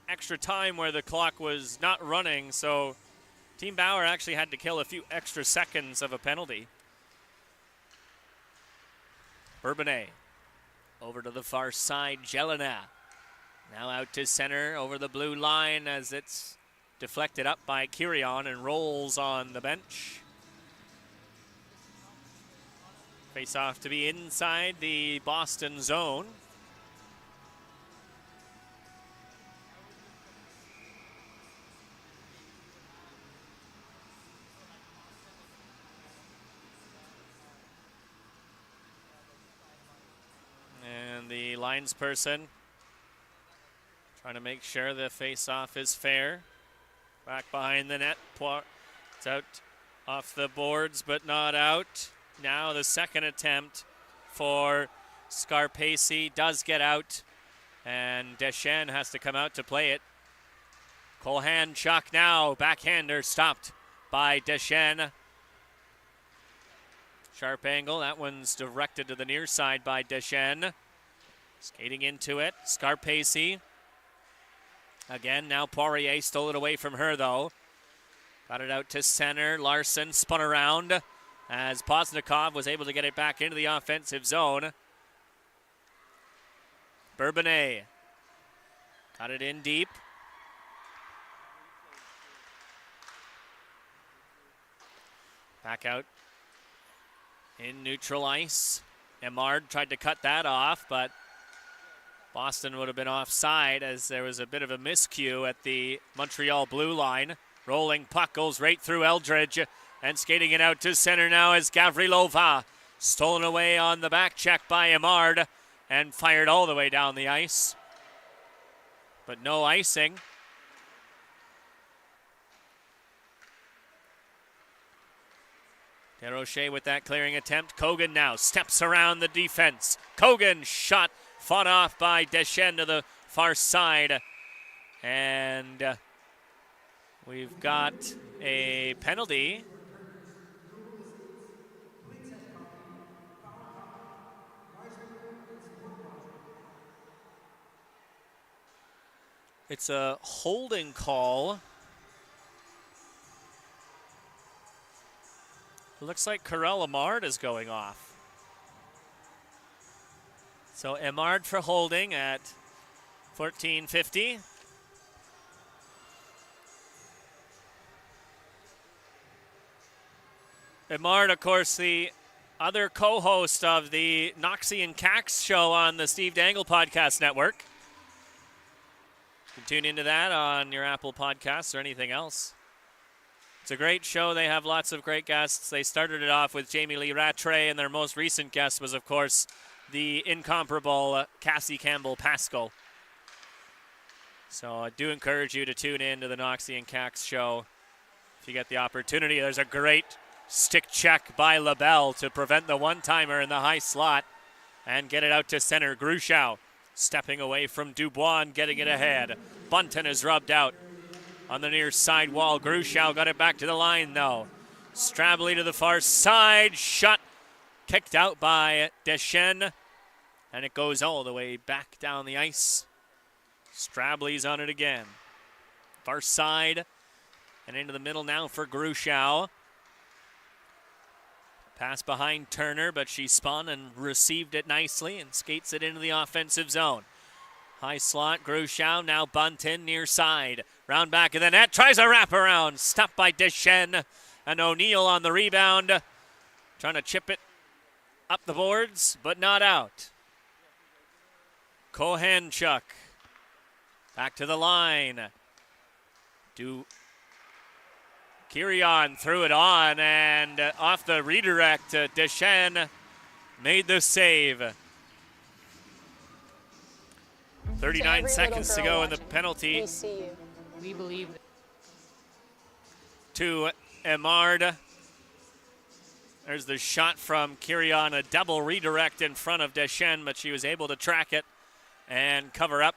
extra time where the clock was not running, so Team Bauer actually had to kill a few extra seconds of a penalty. Bourbonnais over to the far side, Jelena. Now out to center over the blue line as it's deflected up by Kirion and rolls on the bench. Face off to be inside the Boston zone. And the linesperson trying to make sure the face-off is fair. Back behind the net. It's out off the boards, but not out. Now the second attempt for Scarpaci does get out, and Deschênes has to come out to play it. Colhan Chuck now, backhander stopped by Deschênes. Sharp angle, that one's directed to the near side by Deschênes. Skating into it, Scarpaci. Again, now Poirier stole it away from her though. Got it out to center, Larson spun around as Poznikov was able to get it back into the offensive zone. Bourbonnais got it in deep. Back out in neutral ice. Emard tried to cut that off, but Boston would have been offside as there was a bit of a miscue at the Montreal blue line. Rolling puck goes right through Eldridge, and skating it out to center now is Gavrilova. Stolen away on the back check by Emard and fired all the way down the ice. But no icing. Desrochers with that clearing attempt. Kogan now steps around the defense. Kogan shot, fought off by Deschênes to the far side. And we've got a penalty. It's a holding call. It looks like Karel Emard is going off. So Emard for holding at 14:50. Emard, of course, the other co-host of the Noxie and Cax show on the Steve Dangle Podcast Network. You can tune into that on your Apple Podcasts or anything else. It's a great show. They have lots of great guests. They started it off with Jamie Lee Rattray, and their most recent guest was, of course, the incomparable Cassie Campbell-Pascal. So I do encourage you to tune in to the Noxie and Cax show if you get the opportunity. There's a great stick check by LaBelle to prevent the one-timer in the high slot and get it out to center. Gruchow stepping away from Dubois and getting it ahead. Bunton is rubbed out on the near side wall. Gruchow got it back to the line, though. Strably to the far side. Shot kicked out by Deschênes. And it goes all the way back down the ice. Strably's on it again. Far side. And into the middle now for Gruchow. Pass behind Turner, but she spun and received it nicely and skates it into the offensive zone. High slot, Gruchow, now Bunton near side. Round back of the net, tries a wraparound. Stopped by Deschênes, and O'Neill on the rebound. Trying to chip it up the boards, but not out. Kohanchuk back to the line. Kirion threw it on, and off the redirect, Deschênes made the save. 39 seconds to go in the penalty. We believe. To Emard. There's the shot from Kirion, a double redirect in front of Deschênes, but she was able to track it and cover up.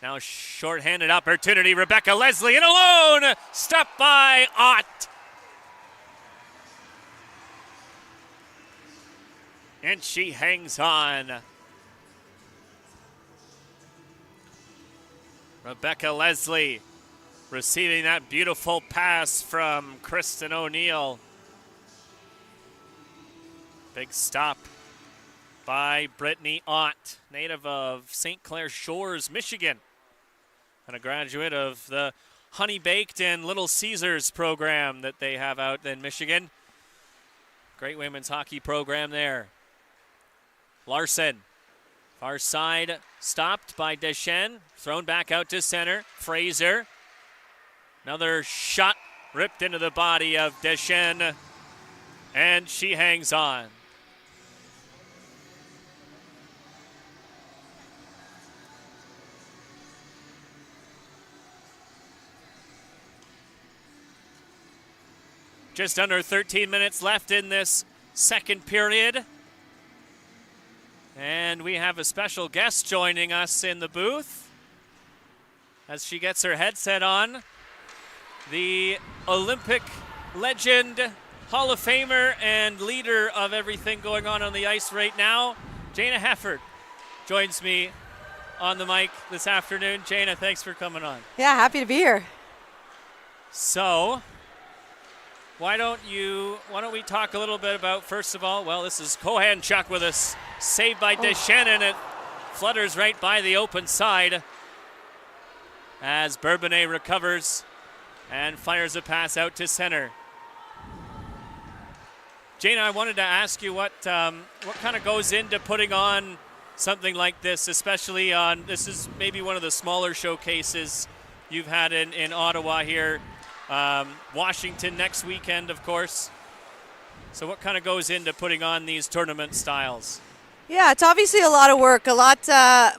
Now short-handed opportunity, Rebecca Leslie in alone, stopped by Ott. And she hangs on. Rebecca Leslie receiving that beautiful pass from Kristen O'Neill. Big stop by Brittany Ott, native of St. Clair Shores, Michigan, and a graduate of the Honey Baked and Little Caesars program that they have out in Michigan. Great women's hockey program there. Larson, far side, stopped by Deschênes, thrown back out to center. Fraser, another shot ripped into the body of Deschênes, and she hangs on. Just under 13 minutes left in this second period. And we have a special guest joining us in the booth as she gets her headset on. The Olympic legend, Hall of Famer, and leader of everything going on the ice right now, Jana Hefford, joins me on the mic this afternoon. Jana, thanks for coming on. Yeah, happy to be here. So, why don't we talk a little bit about, first of all, well, this is Kohanchuk with us, saved by Deschênes, and it flutters right by the open side as Bourbonnais recovers and fires a pass out to center. Jana, I wanted to ask you what kind of goes into putting on something like this, especially on, this is maybe one of the smaller showcases you've had in Ottawa here. Washington next weekend, of course. So what kind of goes into putting on these tournament styles? Yeah, it's obviously a lot of work, a lot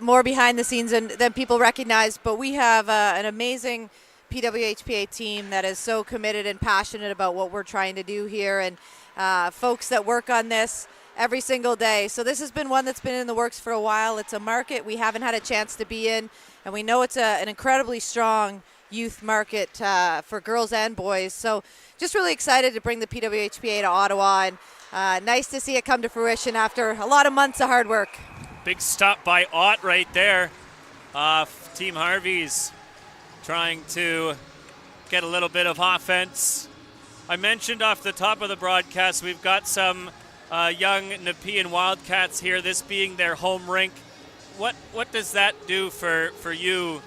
more behind the scenes than people recognize, but we have an amazing PWHPA team that is so committed and passionate about what we're trying to do here, and folks that work on this every single day. So this has been one that's been in the works for a while. It's a market we haven't had a chance to be in, and we know it's an incredibly strong youth market for girls and boys. So just really excited to bring the PWHPA to Ottawa, and nice to see it come to fruition after a lot of months of hard work. Big stop by Ott right there. Team Harvey's trying to get a little bit of offense. I mentioned off the top of the broadcast, we've got some young Nepean Wildcats here, this being their home rink. What does that do for you?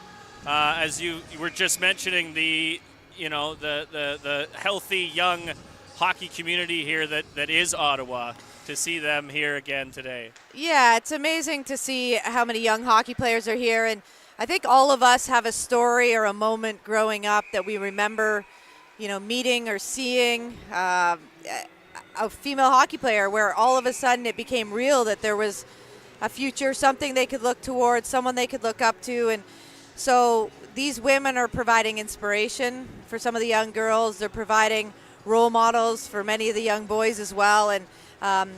As you were just mentioning, the healthy young hockey community here that is Ottawa, to see them here again today. Yeah, it's amazing to see how many young hockey players are here, and I think all of us have a story or a moment growing up that we remember, meeting or seeing a female hockey player where all of a sudden it became real that there was a future, something they could look towards, someone they could look up to, and so these women are providing inspiration for some of the young girls. They're providing role models for many of the young boys as well. And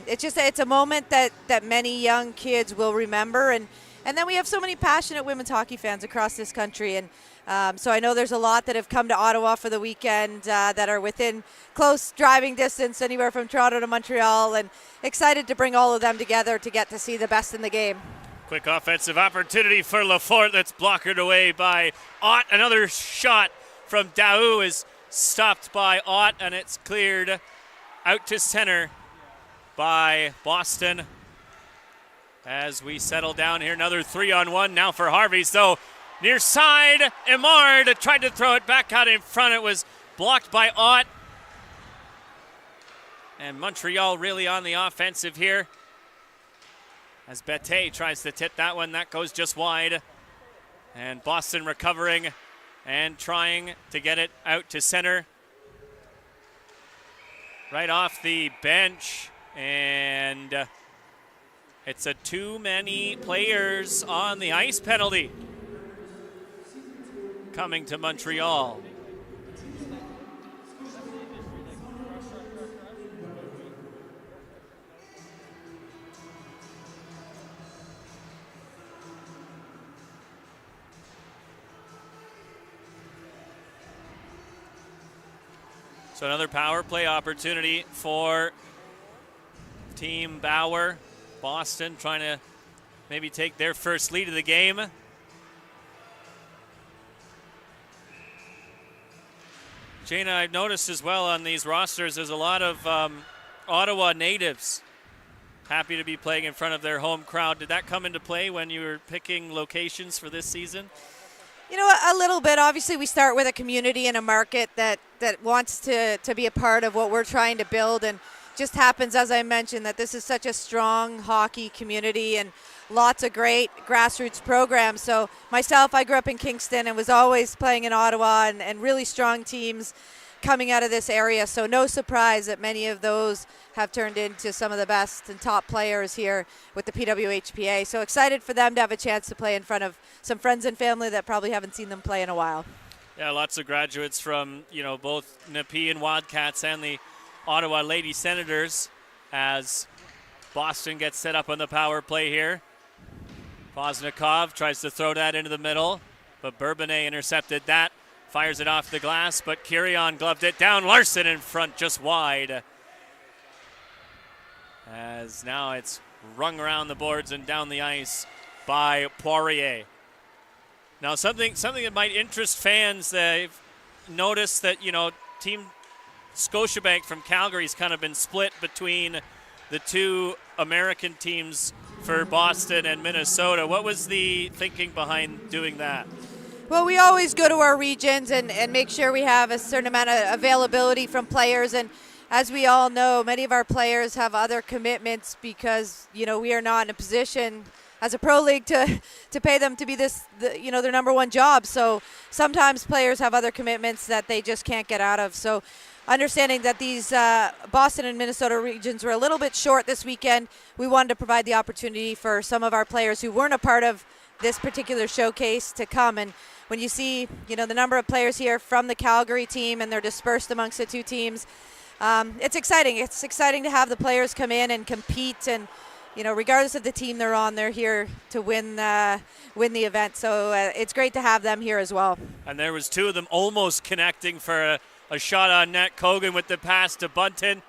it's a moment that many young kids will remember. And then we have so many passionate women's hockey fans across this country. And so I know there's a lot that have come to Ottawa for the weekend that are within close driving distance, anywhere from Toronto to Montreal. And excited to bring all of them together to get to see the best in the game. Quick offensive opportunity for Lafort that's blockered away by Ott. Another shot from Daou is stopped by Ott, and it's cleared out to center by Boston. As we settle down here, another 3-on-1 now for Harvey. So near side, Emard tried to throw it back out in front. It was blocked by Ott. And Montreal really on the offensive here, as Bette tries to tip that one. That goes just wide. And Boston recovering and trying to get it out to center. Right off the bench. And it's a too many players on the ice penalty. coming to Montreal. So another power play opportunity for Team Bauer. Boston trying to maybe take their first lead of the game. Jana, I've noticed as well on these rosters, there's a lot of Ottawa natives happy to be playing in front of their home crowd. Did that come into play when you were picking locations for this season? You know, a little bit. Obviously, we start with a community and a market that wants to be a part of what we're trying to build. And just happens, as I mentioned, that this is such a strong hockey community and lots of great grassroots programs. So myself, I grew up in Kingston and was always playing in Ottawa and really strong teams coming out of this area. So no surprise that many of those have turned into some of the best and top players here with the PWHPA. So excited for them to have a chance to play in front of some friends and family that probably haven't seen them play in a while. Yeah, lots of graduates from, both Nepean Wildcats and the Ottawa Lady Senators as Boston gets set up on the power play here. Poznikov tries to throw that into the middle, but Bourbonnais intercepted that. Fires it off the glass, but Kirion gloved it down. Larson in front, just wide. As now it's rung around the boards and down the ice by Poirier. Now something that might interest fans, they've noticed that, Team Scotiabank from Calgary's kind of been split between the two American teams for Boston and Minnesota. What was the thinking behind doing that? Well, we always go to our regions and make sure we have a certain amount of availability from players. And as we all know, many of our players have other commitments because, we are not in a position as a pro league to pay them to be their number one job. So sometimes players have other commitments that they just can't get out of. So understanding that these Boston and Minnesota regions were a little bit short this weekend, we wanted to provide the opportunity for some of our players who weren't a part of this particular showcase to come. And when you see, the number of players here from the Calgary team and they're dispersed amongst the two teams, it's exciting. It's exciting to have the players come in and compete, and regardless of the team they're on, they're here to win the event. So it's great to have them here as well. And there was two of them almost connecting for a shot on net. Kogan with the pass to Bunton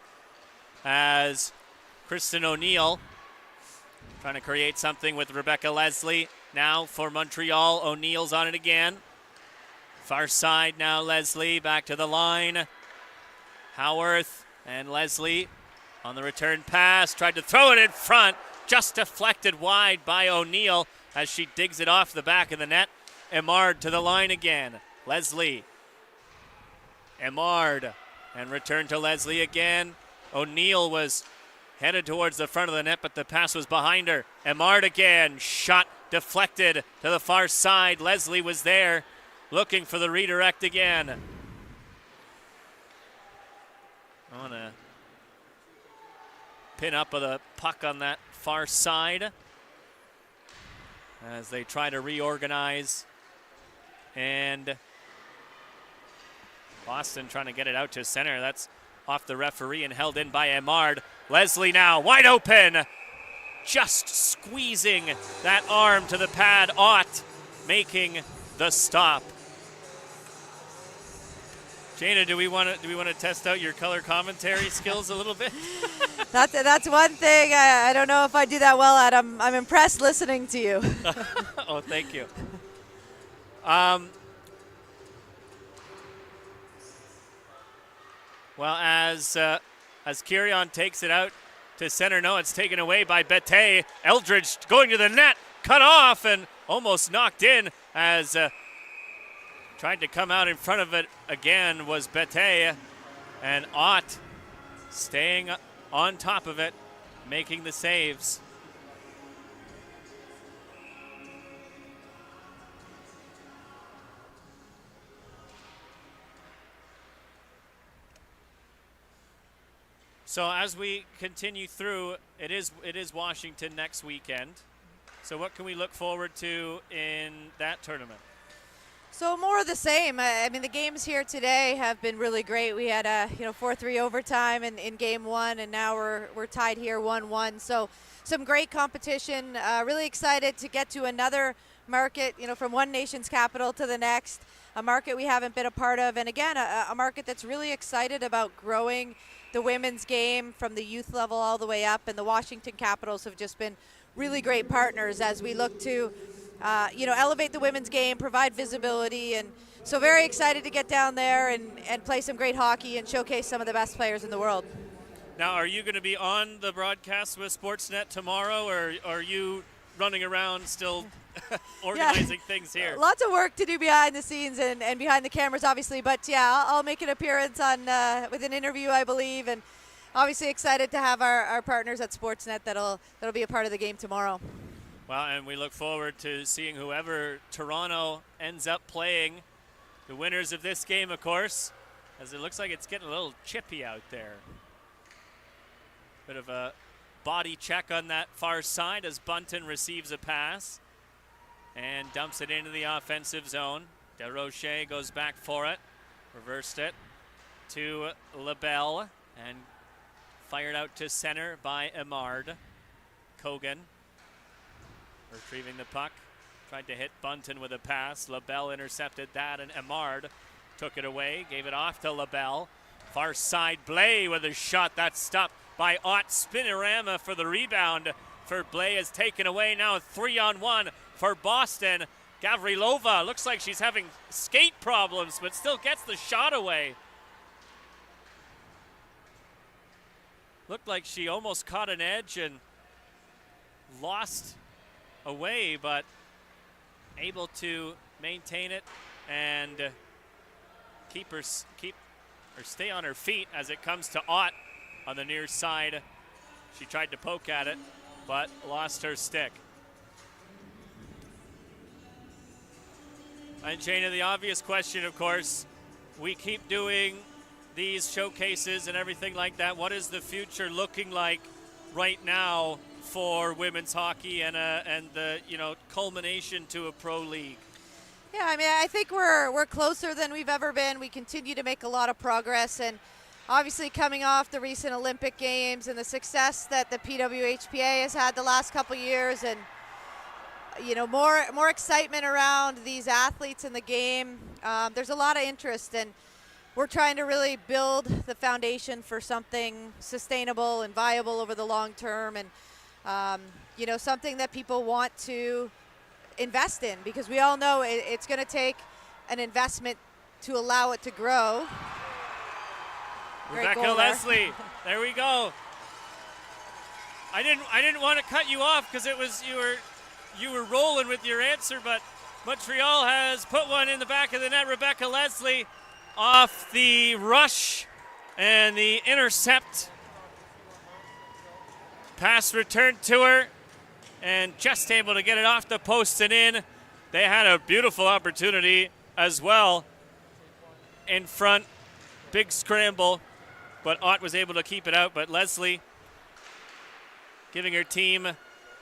as Kristen O'Neill trying to create something with Rebecca Leslie. Now for Montreal, O'Neill's on it again. Far side now, Leslie back to the line. Howarth and Leslie on the return pass. Tried to throw it in front. Just deflected wide by O'Neill as she digs it off the back of the net. Emard to the line again. Leslie. Emard. And return to Leslie again. O'Neill was headed towards the front of the net, but the pass was behind her. Emard again. Shot deflected to the far side. Leslie was there looking for the redirect again. On a pin up of the puck on that far side as they try to reorganize. And Boston trying to get it out to center. That's off the referee and held in by Emard. Leslie now wide open. Just squeezing that arm to the pad. Ott making the stop. Jana, do we want to test out your color commentary skills a little bit? That's one thing. I don't know if I do that well at. I'm impressed listening to you. Oh, thank you. Well, as Kirion takes it out to center, no, it's taken away by Bette. Eldridge going to the net, cut off and almost knocked in as tried to come out in front of it again was Bette, and Ott staying on top of it, making the saves. So as we continue through, it is Washington next weekend. So what can we look forward to in that tournament? So more of the same. I mean, the games here today have been really great. We had a 4-3 overtime in game one, and now we're tied here 1-1. So some great competition. Really excited to get to another market, from one nation's capital to the next, a market we haven't been a part of, and again, a market that's really excited about growing the women's game from the youth level all the way up, and the Washington Capitals have just been really great partners as we look to elevate the women's game, provide visibility, and so very excited to get down there and play some great hockey and showcase some of the best players in the world. Now, are you going to be on the broadcast with Sportsnet tomorrow, or are you running around still organizing things here? Lots of work to do behind the scenes and behind the cameras, obviously, but yeah, I'll make an appearance on with an interview, I believe, and obviously excited to have our partners at Sportsnet that'll be a part of the game tomorrow. Well, and we look forward to seeing whoever Toronto ends up playing, the winners of this game, of course, as it looks like it's getting a little chippy out there. Bit of a body check on that far side as Bunton receives a pass and dumps it into the offensive zone. DeRocher goes back for it, reversed it to LaBelle, and fired out to center by Emard. Kogan retrieving the puck, tried to hit Bunton with a pass. LaBelle intercepted that, and Emard took it away, gave it off to LaBelle. Far side, Blais with a shot that's stopped by Ott. Spinorama for the rebound for Blais is taken away. Now 3-on-1 for Boston. Gavrilova looks like she's having skate problems, but still gets the shot away. Looked like she almost caught an edge and lost away, but able to maintain it and stay on her feet as it comes to Ott on the near side. She tried to poke at it, but lost her stick. And Jana, the obvious question, of course, we keep doing these showcases and everything like that. What is the future looking like right now for women's hockey and the culmination to a pro league? Yeah, I mean, I think we're closer than we've ever been. We continue to make a lot of progress, and obviously coming off the recent Olympic Games and the success that the PWHPA has had the last couple years, and more excitement around these athletes in the game. There's a lot of interest, and we're trying to really build the foundation for something sustainable and viable over the long term, and something that people want to invest in, because we all know it's going to take an investment to allow it to grow. Rebecca Leslie, there we go. I didn't want to cut you off because it was you were rolling with your answer, but Montreal has put one in the back of the net. Rebecca Leslie off the rush and the intercept. Pass returned to her, and just able to get it off the post and in. They had a beautiful opportunity as well in front. Big scramble, but Ott was able to keep it out. But Leslie giving her team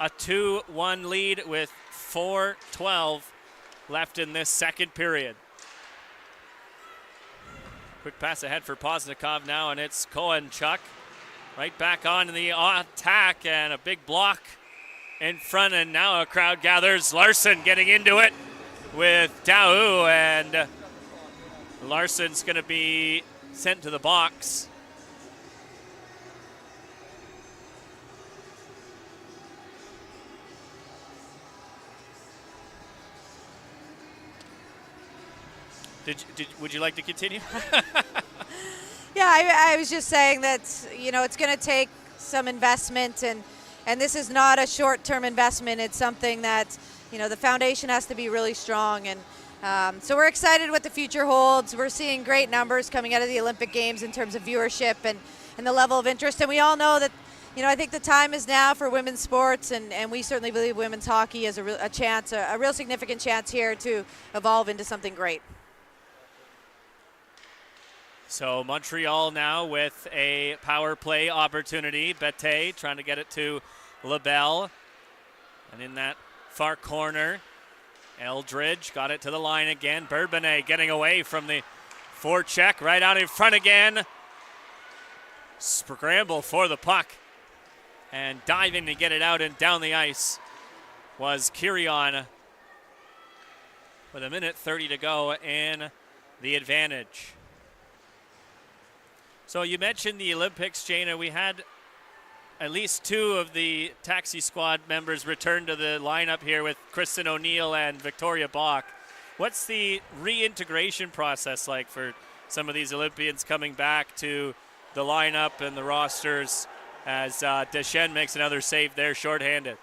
a 2-1 lead with 4:12 left in this second period. Quick pass ahead for Poznikov now, and it's Koenchuk. Right back on the attack, and a big block in front, and now a crowd gathers. Larson getting into it with Daou, and Larson's going to be sent to the box. Would you like to continue? Yeah, I was just saying that, it's going to take some investment, and this is not a short-term investment. It's something that, the foundation has to be really strong. And so we're excited what the future holds. We're seeing great numbers coming out of the Olympic Games in terms of viewership and the level of interest. And we all know that, I think the time is now for women's sports, and we certainly believe women's hockey has a real significant chance here to evolve into something great. So Montreal now with a power play opportunity. Bette trying to get it to LaBelle. And in that far corner, Eldridge got it to the line again. Bourbonnais getting away from the forecheck, right out in front again. Scramble for the puck. And diving to get it out and down the ice was Kirion with 1:30 to go and the advantage. So you mentioned the Olympics, Jana. We had at least 2 of the taxi squad members return to the lineup here with Kristen O'Neill and Victoria Bach. What's the reintegration process like for some of these Olympians coming back to the lineup and the rosters as Deschênes makes another save there shorthanded?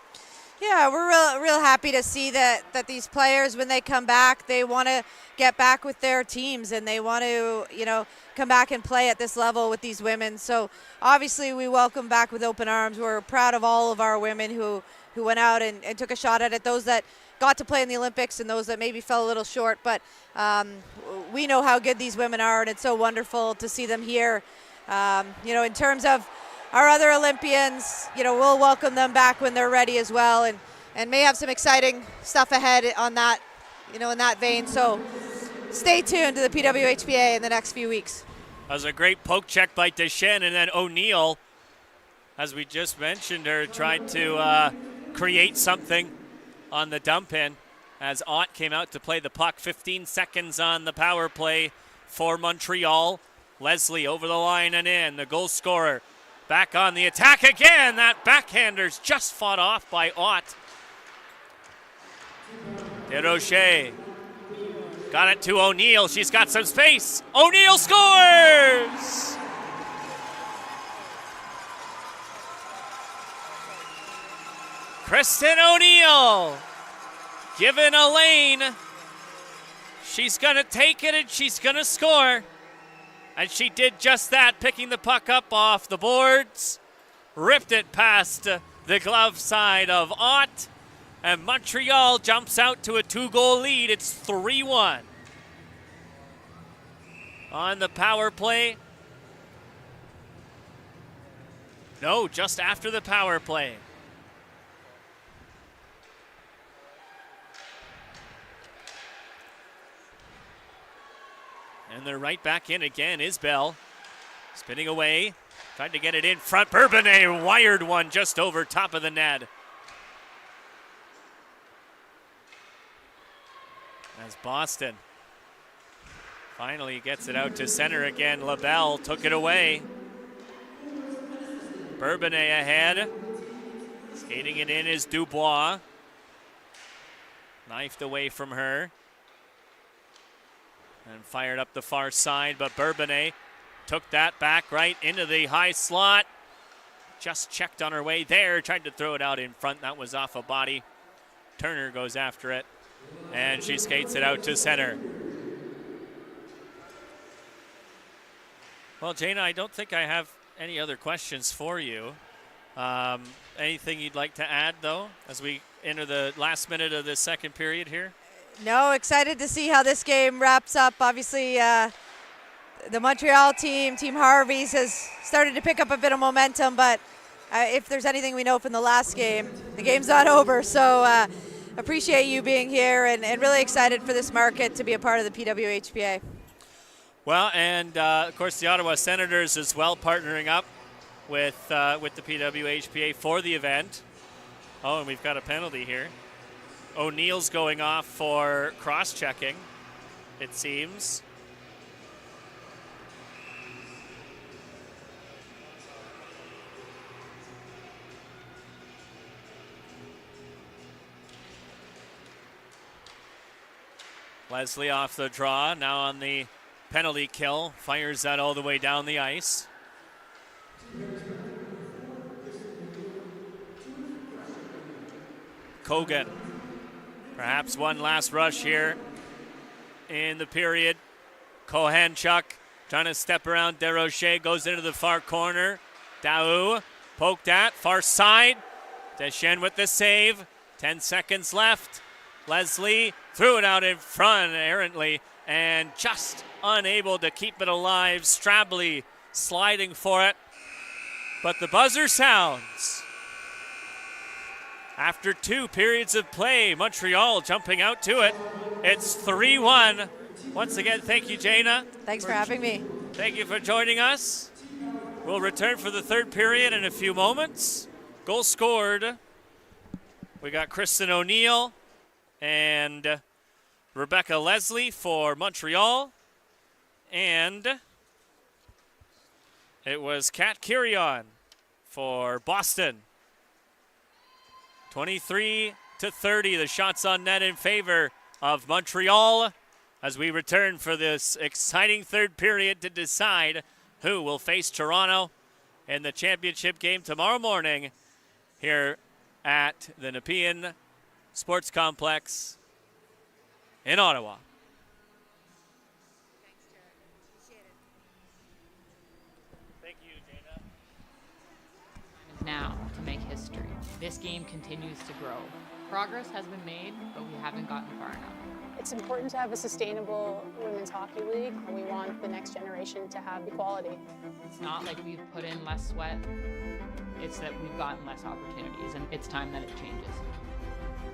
Yeah, we're real happy to see that these players, when they come back, they want to get back with their teams and they want to, come back and play at this level with these women. So obviously we welcome back with open arms. We're proud of all of our women who went out and took a shot at it, those that got to play in the Olympics and those that maybe fell a little short. But we know how good these women are, and it's so wonderful to see them here. In terms of our other Olympians, we'll welcome them back when they're ready as well, and may have some exciting stuff ahead on that, in that vein. So stay tuned to the PWHPA in the next few weeks. That was a great poke check by Deschênes, and then O'Neill, as we just mentioned, her tried to create something on the dump in as Ott came out to play the puck. 15 seconds on the power play for Montreal. Leslie over the line and in, the goal scorer. Back on the attack again. That backhander's just fought off by Ott. DeRocher got it to O'Neill. She's got some space. O'Neill scores! Kristen O'Neill given a lane. She's going to take it and she's going to score. And she did just that, picking the puck up off the boards, ripped it past the glove side of Ott, and Montreal jumps out to a 2-goal lead. It's 3-1. On the power play. No, just after the power play. And they're right back in again. Isbell spinning away, trying to get it in front. Bourbonnais wired one just over top of the net. As Boston finally gets it out to center again. LaBelle took it away. Bourbonnais ahead. Skating it in is Dubois. Knifed away from her. And fired up the far side, but Bourbonnais took that back right into the high slot. Just checked on her way there, tried to throw it out in front. That was off a body. Turner goes after it, and she skates it out to center. Well, Jana, I don't think I have any other questions for you. Anything you'd like to add, though, as we enter the last minute of the second period here? No, excited to see how this game wraps up. Obviously, the Montreal team, Team Harvey's, has started to pick up a bit of momentum, but if there's anything we know from the last game, the game's not over. So appreciate you being here and really excited for this market to be a part of the PWHPA. Well, and of course the Ottawa Senators as well, partnering up with the PWHPA for the event. Oh, and we've got a penalty here. O'Neill's going off for cross-checking, it seems. Leslie off the draw, now on the penalty kill, fires that all the way down the ice. Kogan. Perhaps one last rush here in the period. Kohanchuk trying to step around DeRocher, goes into the far corner. Daou poked at, far side. Deschênes with the save. 10 seconds left. Leslie threw it out in front errantly and just unable to keep it alive. Strabley sliding for it. But the buzzer sounds. After 2 periods of play, Montreal jumping out to it. It's 3-1. Once again, thank you, Jana. Thanks for having me. Thank you for joining us. We'll return for the third period in a few moments. Goal scored. We got Kristen O'Neill and Rebecca Leslie for Montreal. And it was Kat Kirion for Boston. 23-30, the shots on net in favor of Montreal as we return for this exciting third period to decide who will face Toronto in the championship game tomorrow morning here at the Nepean Sports Complex in Ottawa. Thank you, Dana. Now to make history. This game continues to grow. Progress has been made, but we haven't gotten far enough. It's important to have a sustainable women's hockey league, and we want the next generation to have equality. It's not like we've put in less sweat, it's that we've gotten less opportunities, and it's time that it changes.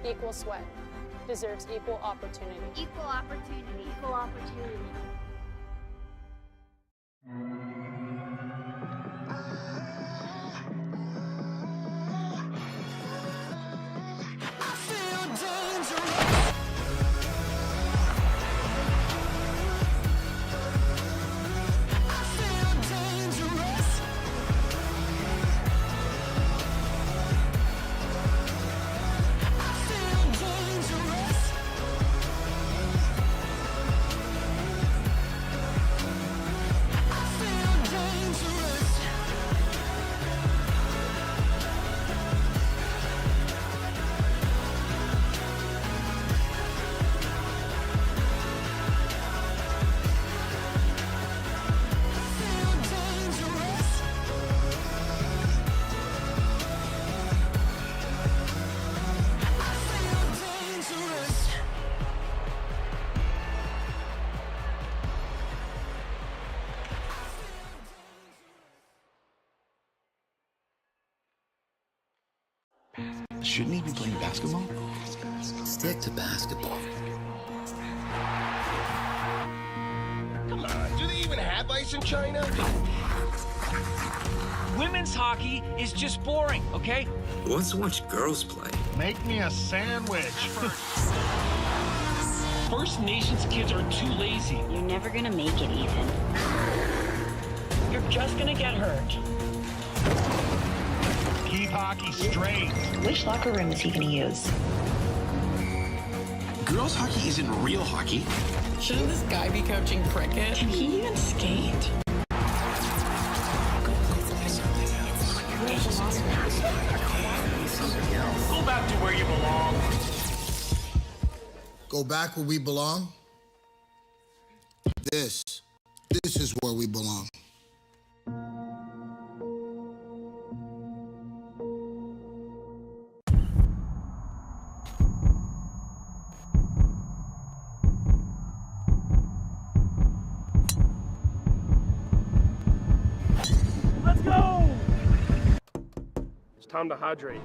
Equal sweat deserves equal opportunity. Equal opportunity. Equal opportunity. Shouldn't he be playing basketball? Stick to basketball. Come on, do they even have ice in China? Women's hockey is just boring, okay? Let's watch girls play. Make me a sandwich. First Nations kids are too lazy. You're never gonna make it, Ethan. You're just gonna get hurt. Keep hockey straight. Which locker room is he gonna use? Girls hockey isn't real hockey. Shouldn't this guy be coaching cricket? Can he even skate? Go back to where you belong. Go back where we belong? This is where we belong. Let's go! It's time to hydrate.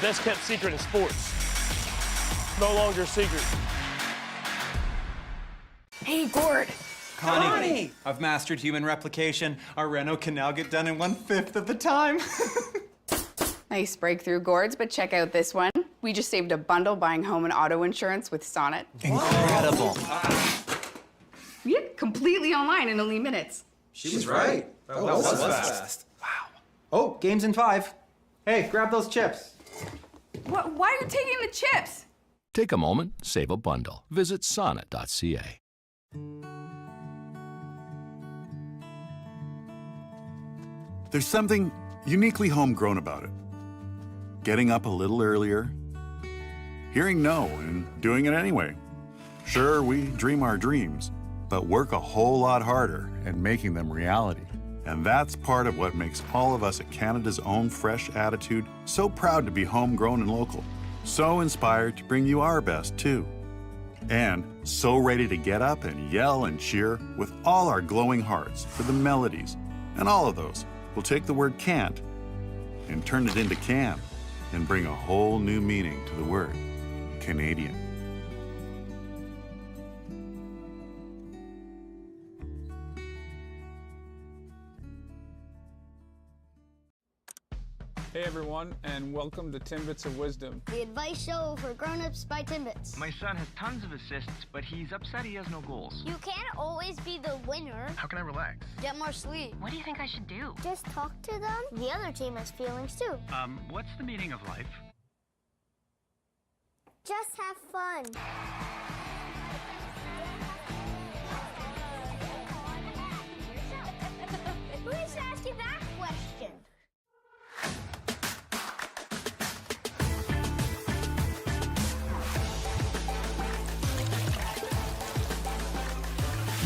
Best kept secret in sports. No longer a secret. Hey, Gord. Connie! I've mastered human replication. Our reno can now get done in 1/5 of the time. Nice breakthrough, Gords, but check out this one. We just saved a bundle buying home and auto insurance with Sonnet. Incredible. Yeah, completely online in only minutes. She was right. That was fast. Wow. Oh, game's in 5. Hey, grab those chips. Why are you taking the chips? Take a moment, save a bundle. Visit sonnet.ca. There's something uniquely homegrown about it. Getting up a little earlier, hearing no and doing it anyway. Sure, we dream our dreams, but work a whole lot harder at making them reality. And that's part of what makes all of us at Canada's Own Fresh Attitude so proud to be homegrown and local. So inspired to bring you our best, too. And so ready to get up and yell and cheer with all our glowing hearts for the melodies. And all of those will take the word can't and turn it into can and bring a whole new meaning to the word Canadian. Hey everyone, and welcome to Timbits of Wisdom. The advice show for grown-ups by Timbits. My son has tons of assists, but he's upset he has no goals. You can't always be the winner. How can I relax? Get more sleep. What do you think I should do? Just talk to them. The other team has feelings too. What's the meaning of life? Just have fun. Who is asking that question?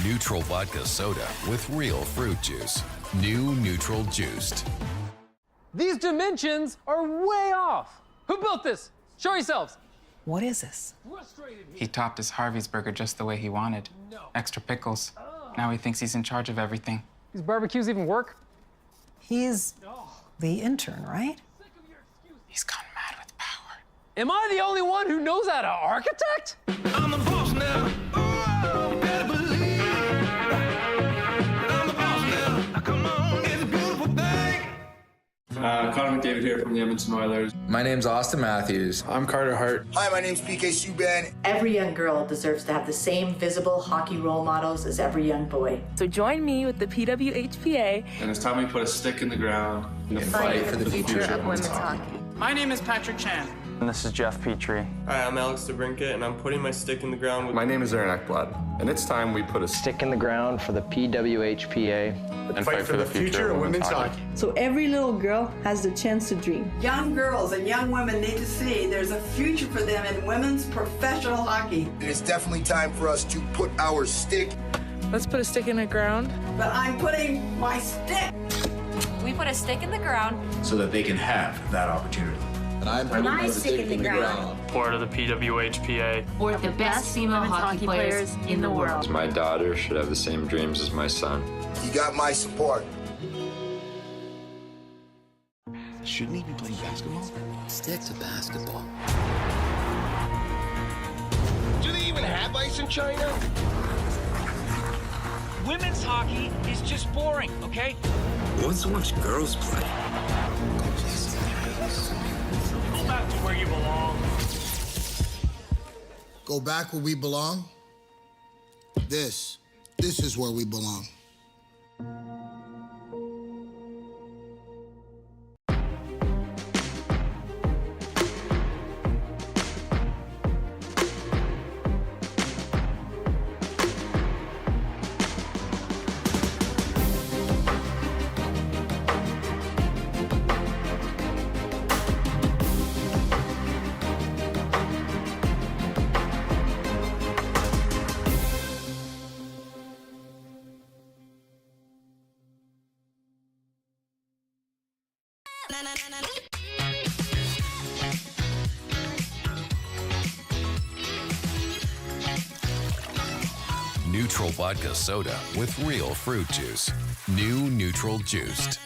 Neutral vodka soda with real fruit juice. New Neutral Juiced. These dimensions are way off. Who built this? Show yourselves. What is this? He topped his Harvey's burger just the way he wanted. Extra pickles. Now he thinks he's in charge of everything. These barbecues even work? He's the intern, right? He's gone mad with power. Am I the only one who knows how to architect? I'm the boss now. Oh, better believe. I'm the boss now. Come on, it's a beautiful thing. Connor McDavid here from the Edmonton Oilers. My name's Austin Matthews. I'm Carter Hart. Hi, my name's PK Subban. Every young girl deserves to have the same visible hockey role models as every young boy. So join me with the PWHPA. And it's time we put a stick in the ground and fight for the future of women's hockey. My name is Patrick Chan. And this is Jeff Petrie. Hi, I'm Alex DeBrincat, and I'm putting my stick in the ground with... My name is Aaron Ekblad, and it's time we put a Stick in the ground for the PWHPA. and fight for the future of women's hockey. So every little girl has the chance to dream. Young girls and young women need to see there's a future for them in women's professional hockey. And it's definitely time for us to put our stick. Let's put a stick in the ground. But I'm putting my stick. We put a stick in the ground. So that they can have that opportunity. And I'm putting my stick in the ground. Part of the PWHPA. For the best female hockey players in the world. My daughter should have the same dreams as my son. You got my support. Shouldn't he be playing basketball? Stick to basketball. Do they even have ice in China? Women's hockey is just boring, okay? Who wants to watch girls play? Go back to where you belong. Go back where we belong? This is where we belong. Neutral vodka soda with real fruit juice. New Neutral Juiced.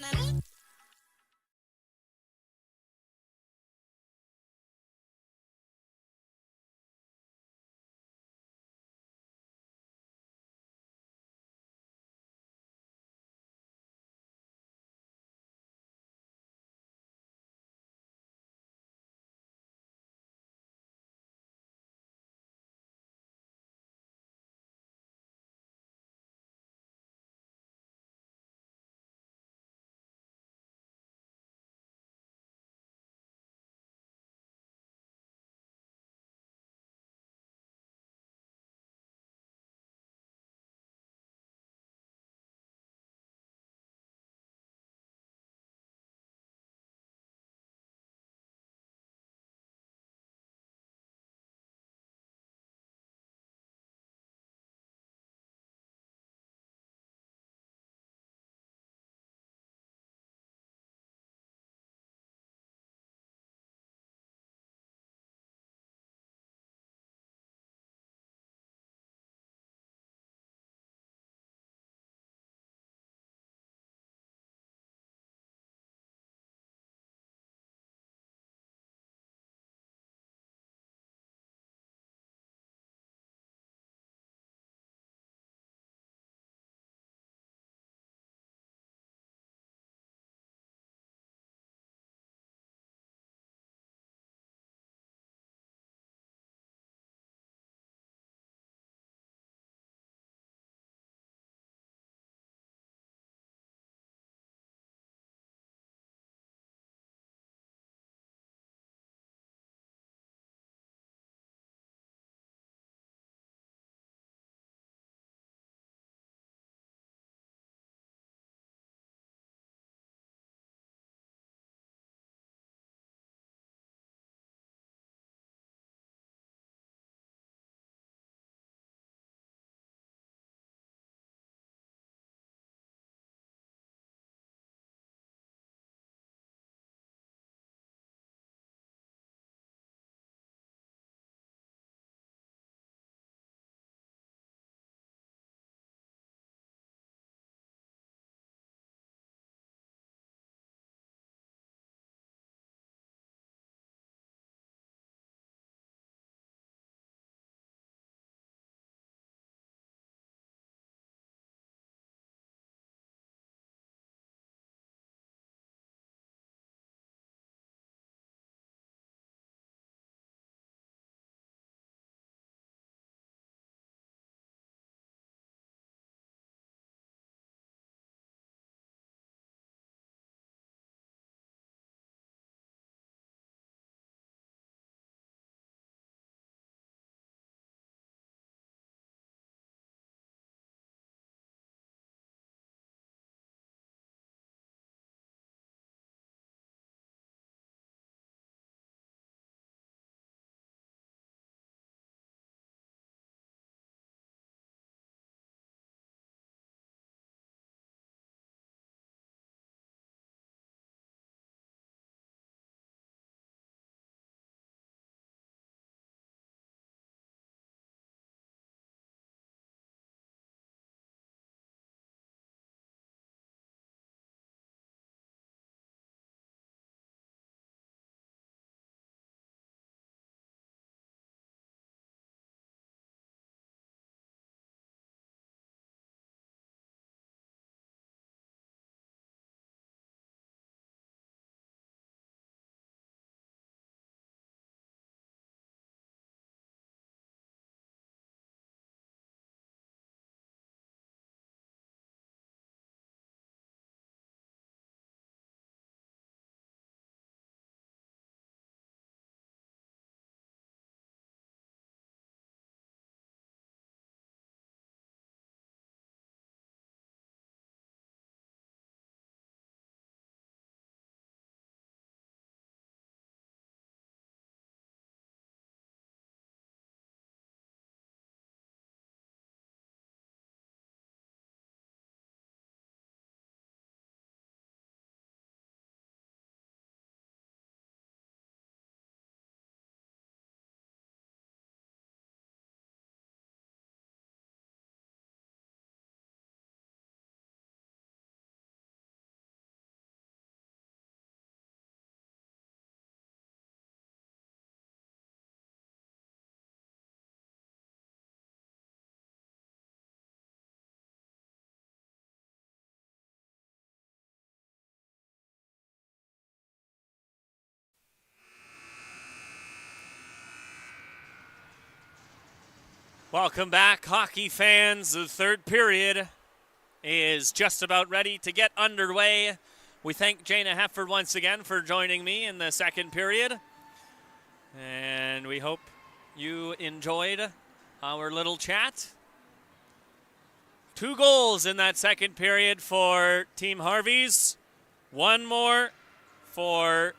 Welcome back, hockey fans. The third period is just about ready to get underway. We thank Jana Hefford once again for joining me in the second period. And we hope you enjoyed our little chat. 2 goals in that second period for Team Harvey's. One more for,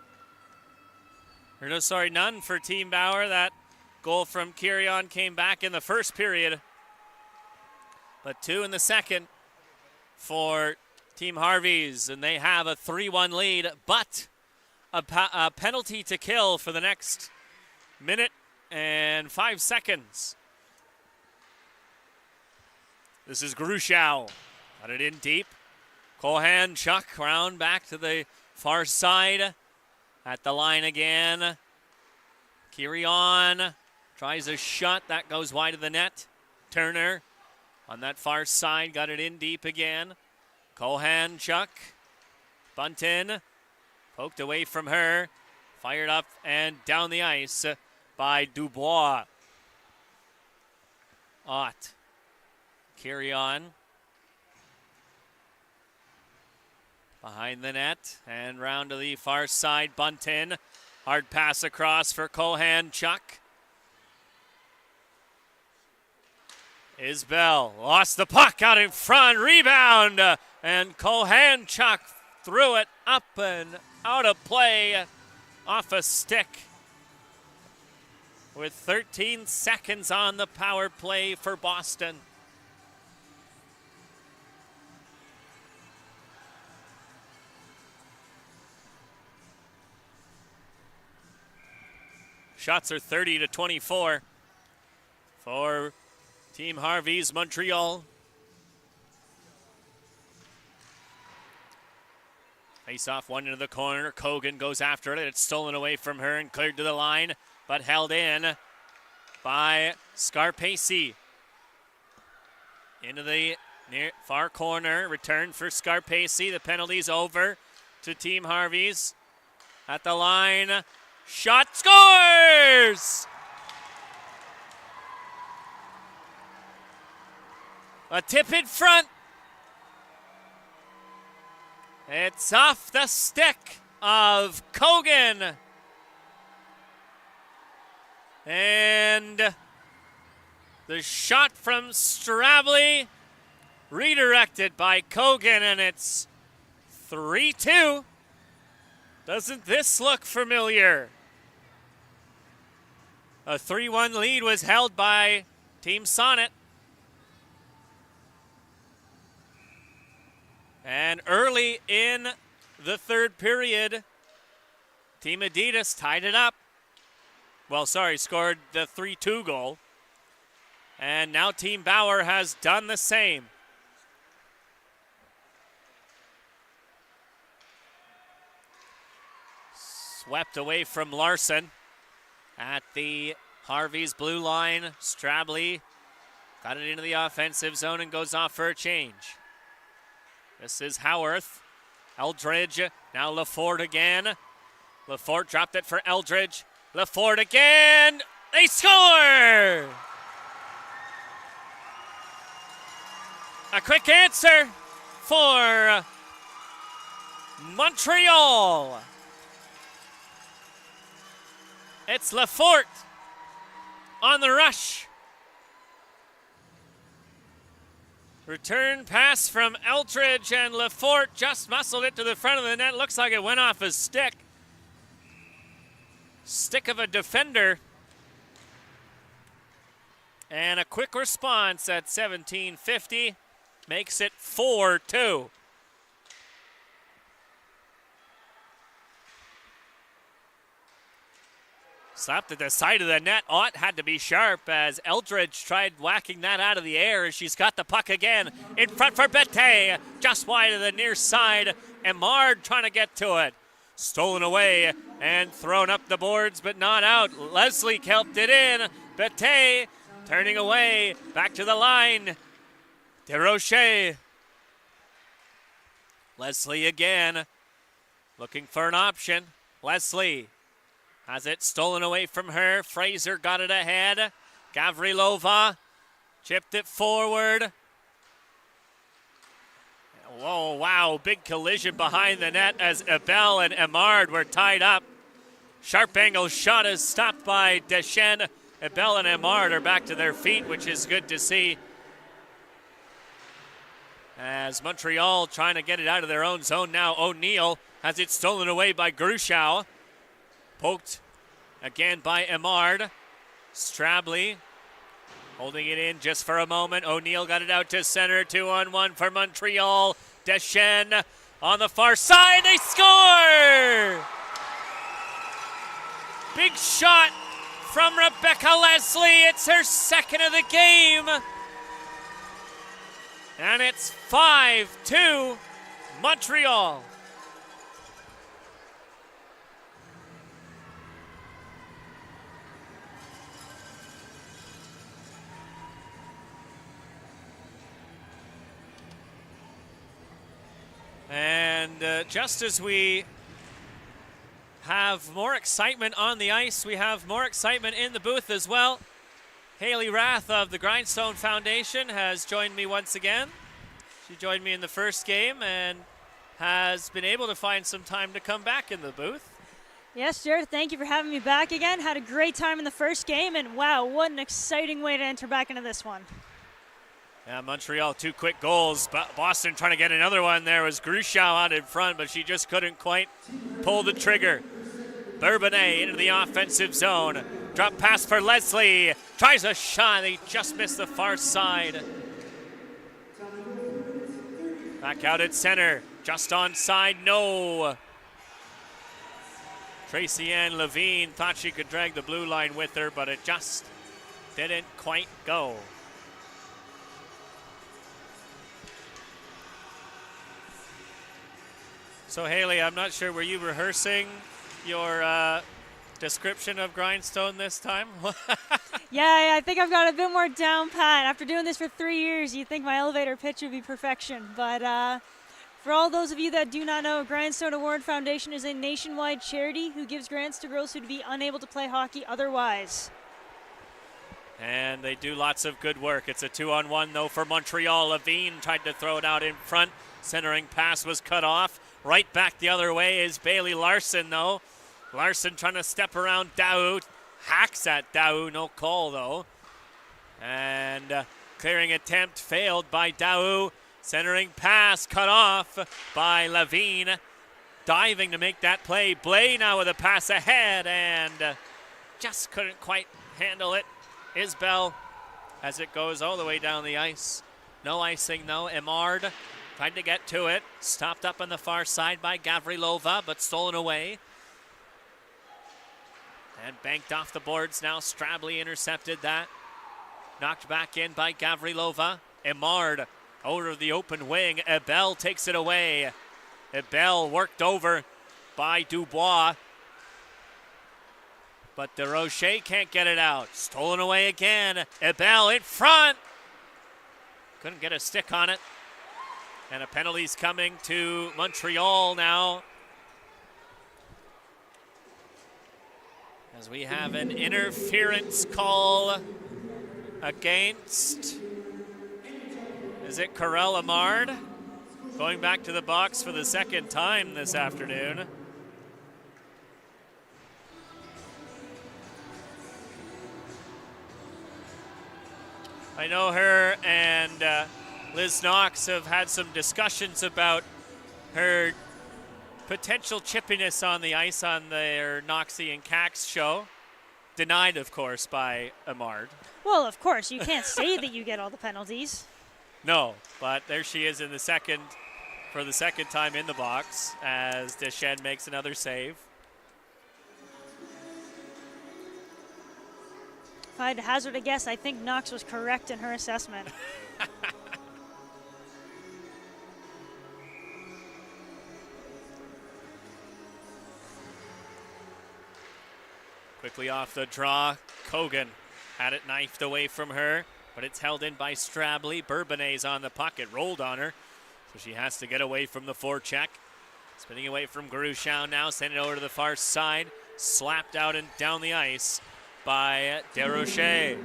none for Team Bauer. That goal from Kirion came back in the first period, but 2 in the second for Team Harvey's, and they have a 3-1 lead, but a penalty to kill for the next minute and 5 seconds. This is Grushow. Got it in deep. Kohan Chuck round back to the far side. At the line again. Kirion tries a shot. That goes wide of the net. Turner on that far side. Got it in deep again. Kohan Chuck. Bunton. Poked away from her. Fired up and down the ice by Dubois. Ott. Kirion. Behind the net and round to the far side. Bunton. Hard pass across for Kohan Chuck. Isbell lost the puck out in front. Rebound. And Kohan Chuck threw it up and out of play off a stick. With 13 seconds on the power play for Boston. Shots are 30-24 for Team Harvey's Montreal. Face off one into the corner. Kogan goes after it. It's stolen away from her and cleared to the line, but held in by Scarpacey. Into the near far corner. Return for Scarpacey. The penalty's over to Team Harvey's. At the line. Shot, scores! A tip in front. It's off the stick of Kogan. And the shot from Strably redirected by Kogan, and it's 3-2. Doesn't this look familiar? A 3-1 lead was held by Team Sonnet. And early in the third period, Team Adidas tied it up. Scored the 3-2 goal. And now Team Bauer has done the same. Swept away from Larson. At the Harvey's blue line, Strably got it into the offensive zone and goes off for a change. This is Howarth. Eldridge, now Lafort again. Lafort dropped it for Eldridge. Lafort again. They score! A quick answer for Montreal. It's Lafort on the rush. Return pass from Eldridge, and Lafort just muscled it to the front of the net. Looks like it went off his stick. Stick of a defender. And a quick response at 17:50 makes it 4-2. Slapped at the side of the net. Ott had to be sharp as Eldridge tried whacking that out of the air, and she's got the puck again. In front for Bette, just wide of the near side. Emard trying to get to it. Stolen away and thrown up the boards, but not out. Leslie helped it in. Bette turning away, back to the line. DeRoche. Leslie again, looking for an option. Leslie has it stolen away from her. Fraser got it ahead. Gavrilova Chipped it forward. Whoa, wow, big collision behind the net as Abel and Emard were tied up. Sharp angle shot is stopped by Deschênes. Abel and Emard are back to their feet, which is good to see. As Montreal trying to get it out of their own zone now. O'Neill has it stolen away by Gruchow. Poked again by Emard. Strabley holding it in just for a moment. O'Neill got it out to center. 2-on-1 for Montreal. Deschênes on the far side. They score! Big shot from Rebecca Leslie. It's her second of the game. And it's 5-2 Montreal. And just as we have more excitement on the ice, we have more excitement in the booth as well. Haley Rath of the Grindstone Foundation has joined me once again. She joined me in the first game and has been able to find some time to come back in the booth. Yes, Jared, thank you for having me back again. Had a great time in the first game, and wow, what an exciting way to enter back into this one. Yeah, Montreal, 2 quick goals. Boston trying to get another one. There was Gruchow out in front, but she just couldn't quite pull the trigger. Bourbonnais into the offensive zone. Drop pass for Leslie. Tries a shot. They just missed the far side. Back out at center. Just onside. No. Tracy Ann Levine thought she could drag the blue line with her, but it just didn't quite go. So Haley, I'm not sure, were you rehearsing your description of Grindstone this time? Yeah, I think I've got a bit more down pat. After doing this for 3 years, you'd think my elevator pitch would be perfection. But for all those of you that do not know, Grindstone Award Foundation is a nationwide charity who gives grants to girls who'd be unable to play hockey otherwise. And they do lots of good work. It's a 2-on-1 though for Montreal. Levine tried to throw it out in front. Centering pass was cut off. Right back the other way is Bailey Larson though. Larson trying to step around Daou. Hacks at Daou, no call though. And clearing attempt failed by Daou. Centering pass cut off by Levine. Diving to make that play. Blay now with a pass ahead and just couldn't quite handle it. Isbell as it goes all the way down the ice. No icing though. Emard tried to get to it. Stopped up on the far side by Gavrilova, but stolen away. And banked off the boards now. Strabley intercepted that. Knocked back in by Gavrilova. Emard over the open wing. Abel takes it away. Abel worked over by Dubois. But DeRocher can't get it out. Stolen away again. Abel in front. Couldn't get a stick on it. And a penalty's coming to Montreal now. As we have an interference call against, is it Karel Emard? Going back to the box for the second time this afternoon. I know her and Liz Knox have had some discussions about her potential chippiness on the ice on their Knoxie and Cax show. Denied, of course, by Emard. Well, of course, you can't say that you get all the penalties. No, but there she is in the second, for the second time in the box as Deschênes makes another save. If I had to hazard a guess, I think Knox was correct in her assessment. Quickly off the draw, Kogan had it knifed away from her, but it's held in by Strabley. Bourbonnais on the puck, it rolled on her, so she has to get away from the forecheck. Spinning away from Gruchow now, send it over to the far side, slapped out and down the ice by DeRocher.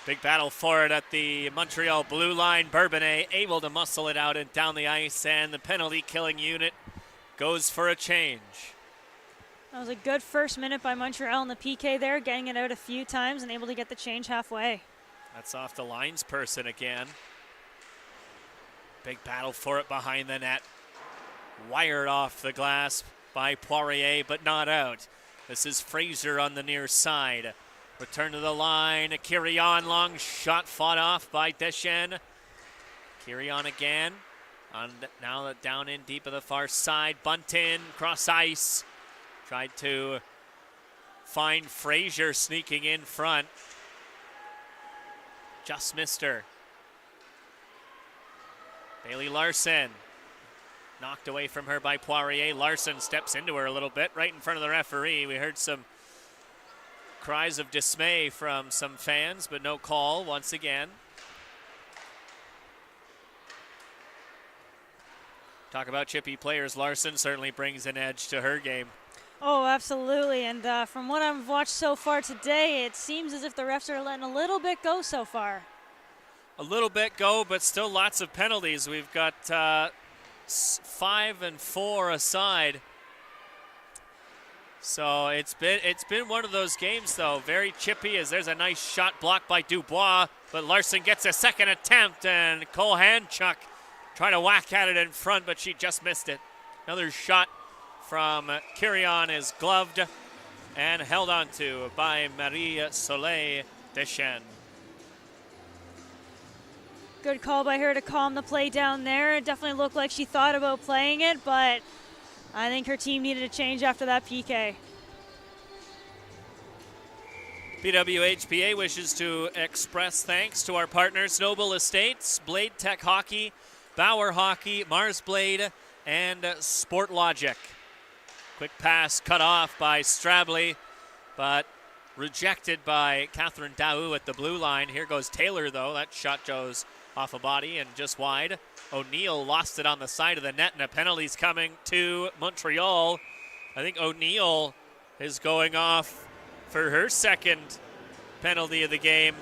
Big battle for it at the Montreal blue line. Bourbonnais able to muscle it out and down the ice, and the penalty killing unit goes for a change. That was a good first minute by Montreal in the PK there, getting it out a few times and able to get the change halfway. That's off the lines person again. Big battle for it behind the net. Wired off the glass by Poirier, but not out. This is Fraser on the near side. Return to the line. Kirion, long shot fought off by Deschênes. Kirion again. Now down in deep of the far side. Buntin, cross ice. Tried to find Fraser sneaking in front. Just missed her. Bailey Larson. Knocked away from her by Poirier. Larson steps into her a little bit right in front of the referee. We heard some cries of dismay from some fans, but no call once again. Talk about chippy players. Larson certainly brings an edge to her game. Oh, absolutely. And from what I've watched so far today, it seems as if the refs are letting a little bit go so far. A little bit go, but still lots of penalties. We've got 5 and 4 aside. So it's been one of those games, though, very chippy, as there's a nice shot blocked by Dubois, but Larson gets a second attempt, and Kohanchuk trying to whack at it in front, but she just missed it. Another shot from Kirion is gloved and held onto by Marie-Soleil Deschênes. Good call by her to calm the play down there. It definitely looked like she thought about playing it, but I think her team needed a change after that PK. PWHPA wishes to express thanks to our partners, Noble Estates, Blade Tech Hockey, Bauer Hockey, Mars Blade, and Sport Logic. Quick pass cut off by Strabley, but rejected by Catherine Daou at the blue line. Here goes Taylor, though. That shot goes off a body and just wide. O'Neill lost it on the side of the net, and a penalty's coming to Montreal. I think O'Neill is going off for her second penalty of the game.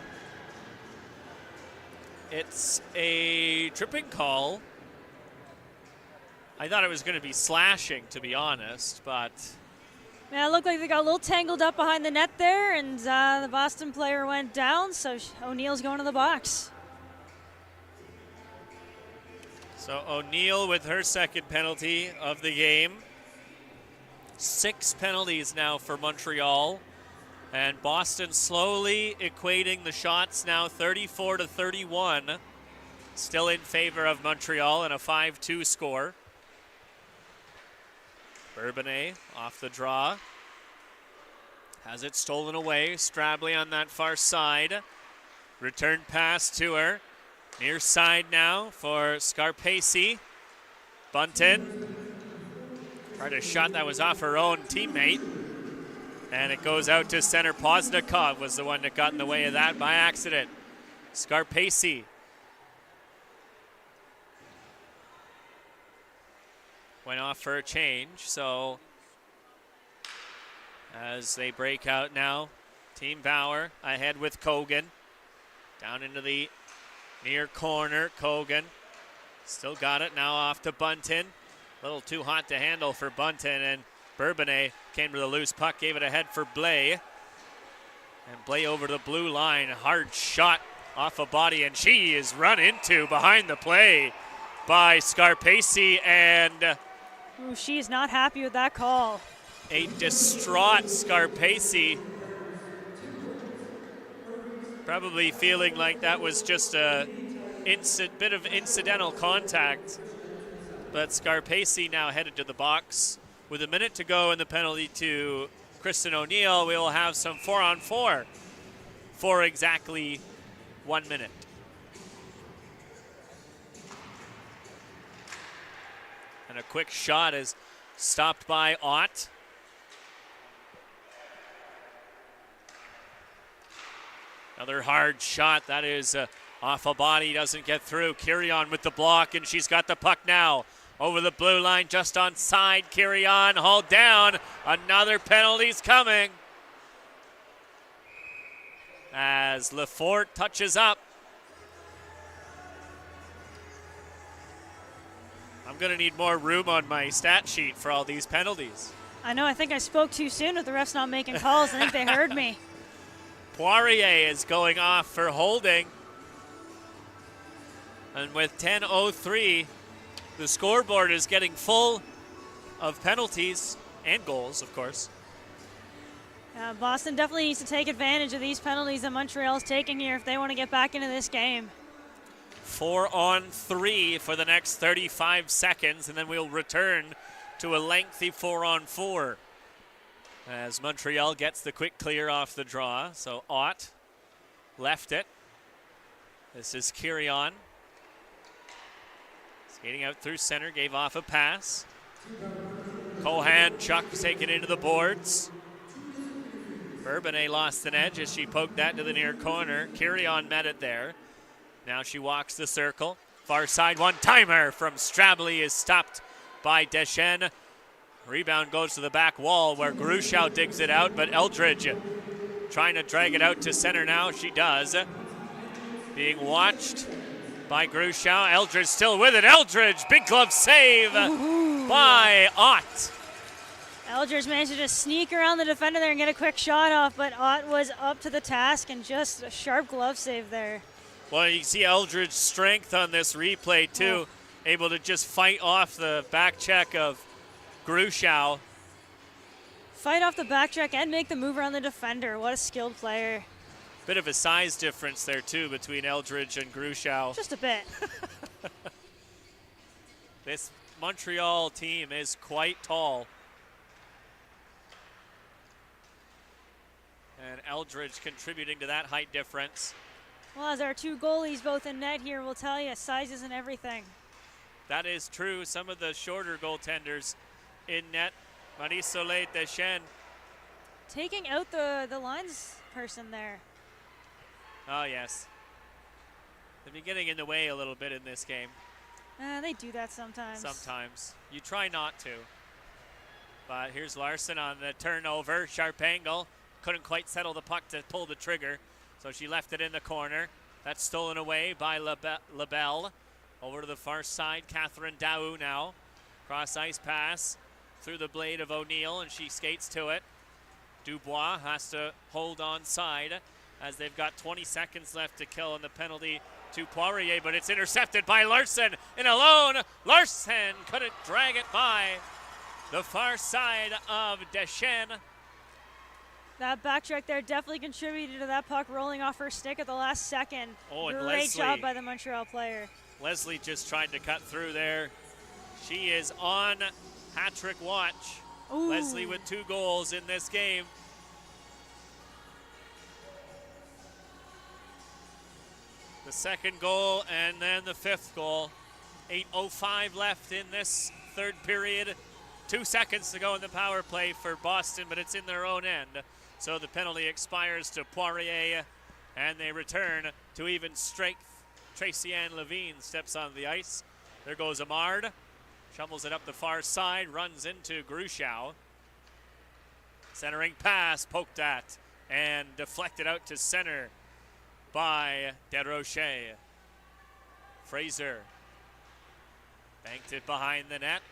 It's a tripping call. I thought it was going to be slashing, to be honest, but... Yeah, it looked like they got a little tangled up behind the net there, and the Boston player went down, so O'Neill's going to the box. So O'Neill with her second penalty of the game. 6 penalties now for Montreal. And Boston slowly equating the shots now 34-31. Still in favor of Montreal and a 5-2 score. Bourbonnais off the draw. Has it stolen away. Strabley on that far side. Return pass to her. Near side now for Scarpaci. Buntin. Tried a shot that was off her own teammate. And it goes out to center. Poznikov was the one that got in the way of that by accident. Scarpaci. Went off for a change, so as they break out now, Team Bauer ahead with Kogan. Down into the near corner, Kogan. Still got it, now off to Buntin. A little too hot to handle for Buntin, and Bourbonnais came to the loose puck, gave it ahead for Blais. And Blais over the blue line, hard shot off a body, and she is run into behind the play by Scarpaci, and ooh, she is not happy with that call. A distraught Scarpaci, probably feeling like that was just a bit of incidental contact. But Scarpaci now headed to the box. With a minute to go in the penalty to Kristen O'Neill, we will have some 4-on-4 for exactly 1 minute. And a quick shot is stopped by Ott. Another hard shot. That is off a body, doesn't get through. Kirion with the block, and she's got the puck now. Over the blue line, just on side. Kirion hauled down. Another penalty's coming. as Lefort touches up. I'm going to need more room on my stat sheet for all these penalties. I know, I think I spoke too soon with the refs not making calls. I think they heard me. Poirier is going off for holding. And with 10:03, the scoreboard is getting full of penalties and goals, of course. Boston definitely needs to take advantage of these penalties that Montreal's taking here if they want to get back into this game. 4-on-3 for the next 35 seconds, and then we'll return to a lengthy 4-on-4 as Montreal gets the quick clear off the draw. So Ott left it. This is Kirion. Skating out through center, gave off a pass. Cohan, Chuck taken into the boards. Bourbonnais lost an edge as she poked that to the near corner. Kirion met it there. Now she walks the circle. Far side one-timer from Strably is stopped by Deschênes. Rebound goes to the back wall where Gruchow digs it out, but Eldridge trying to drag it out to center now. She does. Being watched by Gruchow. Eldridge still with it. Eldridge, big glove save by Ott. Eldridge managed to just sneak around the defender there and get a quick shot off, but Ott was up to the task and just a sharp glove save there. Well, you see Eldridge's strength on this replay, too. Able to just fight off the back check of Gruchow. Fight off the back check and make the move around the defender. What a skilled player. Bit of a size difference there, too, between Eldridge and Gruchow. Just a bit. This Montreal team is quite tall. And Eldridge contributing to that height difference. Well, as our two goalies both in net here will tell you, size isn't everything. That is true. Some of the shorter goaltenders in net. Marie-Soleil Deschênes. Taking out the lines person there. Oh, yes. They've been getting in the way a little bit in this game. They do that sometimes. Sometimes. You try not to. But here's Larson on the turnover. Sharp angle. Couldn't quite settle the puck to pull the trigger. So she left it in the corner. That's stolen away by LaBelle. Over to the far side, Catherine Daou now. Cross ice pass through the blade of O'Neill, and she skates to it. Dubois has to hold on side as they've got 20 seconds left to kill in the penalty to Poirier, but it's intercepted by Larson in alone. Larson couldn't drag it by the far side of Deschênes. That backtrack there definitely contributed to that puck rolling off her stick at the last second. Oh, and Great Leslie, job by the Montreal player. Leslie just tried to cut through there. She is on hat-trick watch. Ooh. Leslie with 2 goals in this game. The second goal and then the 5th goal. 8:05 left in this third period. 2 seconds to go in the power play for Boston, but it's in their own end. So the penalty expires to Poirier, and they return to even strength. Tracy Ann Levine steps on the ice. There goes Amard. Shovels it up the far side, runs into Gruchow. Centering pass, poked at, and deflected out to center by Desrochers. Fraser banked it behind the net.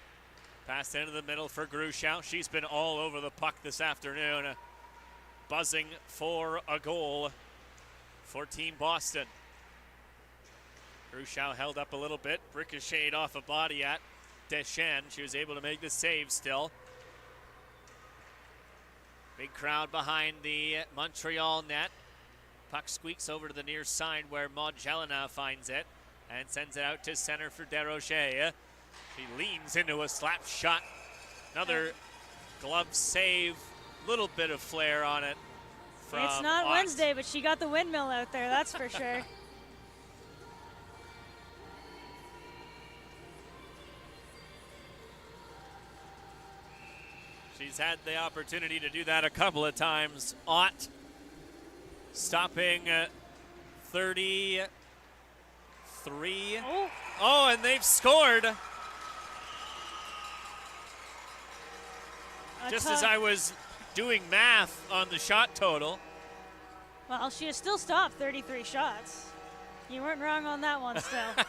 Passed into the middle for Gruchow. She's been all over the puck this afternoon. Buzzing for a goal for Team Boston. Gruchow held up a little bit, ricocheted off a body at Deschênes. She was able to make the save still. Big crowd behind the Montreal net. Puck squeaks over to the near side where Maud Jelena finds it and sends it out to center for Desrochers. She leans into a slap shot. Another glove save. Little bit of flair on it. It's not Ott. Wednesday, but she got the windmill out there, that's for sure. She's had the opportunity to do that a couple of times. Ott stopping 33. Oh, and they've scored. Just as I was doing math on the shot total. Well, she has still stopped 33 shots. You weren't wrong on that one still.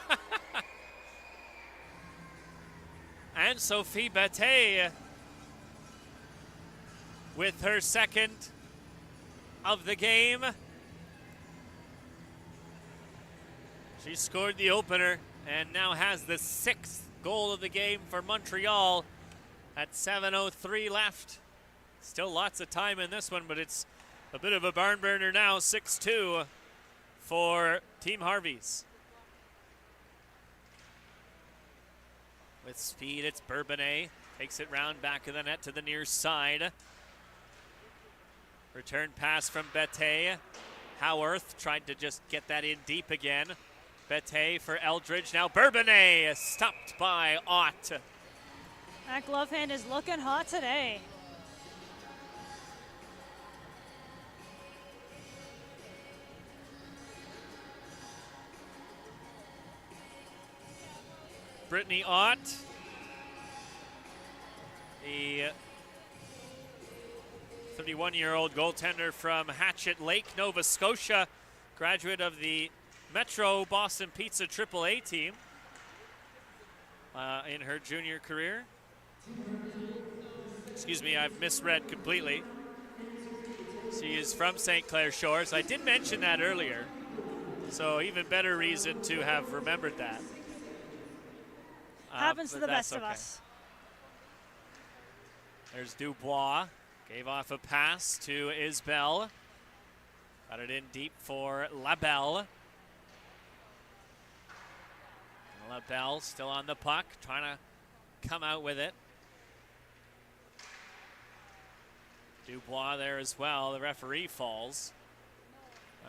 And Sophie Bette with her second of the game. She scored the opener and now has the 6th goal of the game for Montreal at 7:03 left. Still lots of time in this one, but it's a bit of a barn burner now, 6-2 for Team Harvey's. With speed, it's Bourbonnais. Takes it round back of the net to the near side. Return pass from Bette. Howarth tried to just get that in deep again. Bette for Eldridge. Now Bourbonnais stopped by Ott. That glove hand is looking hot today. Brittany Ott, the 31-year-old goaltender from Hatchet Lake, Nova Scotia, graduate of the Metro Boston Pizza AAA team in her junior career. Excuse me, I've misread completely. She is from St. Clair Shores. I did mention that earlier, so even better reason to have remembered that. Happens to the best of us. There's Dubois. Gave off a pass to Isbell. Got it in deep for LaBelle. LaBelle still on the puck, trying to come out with it. Dubois there as well. The referee falls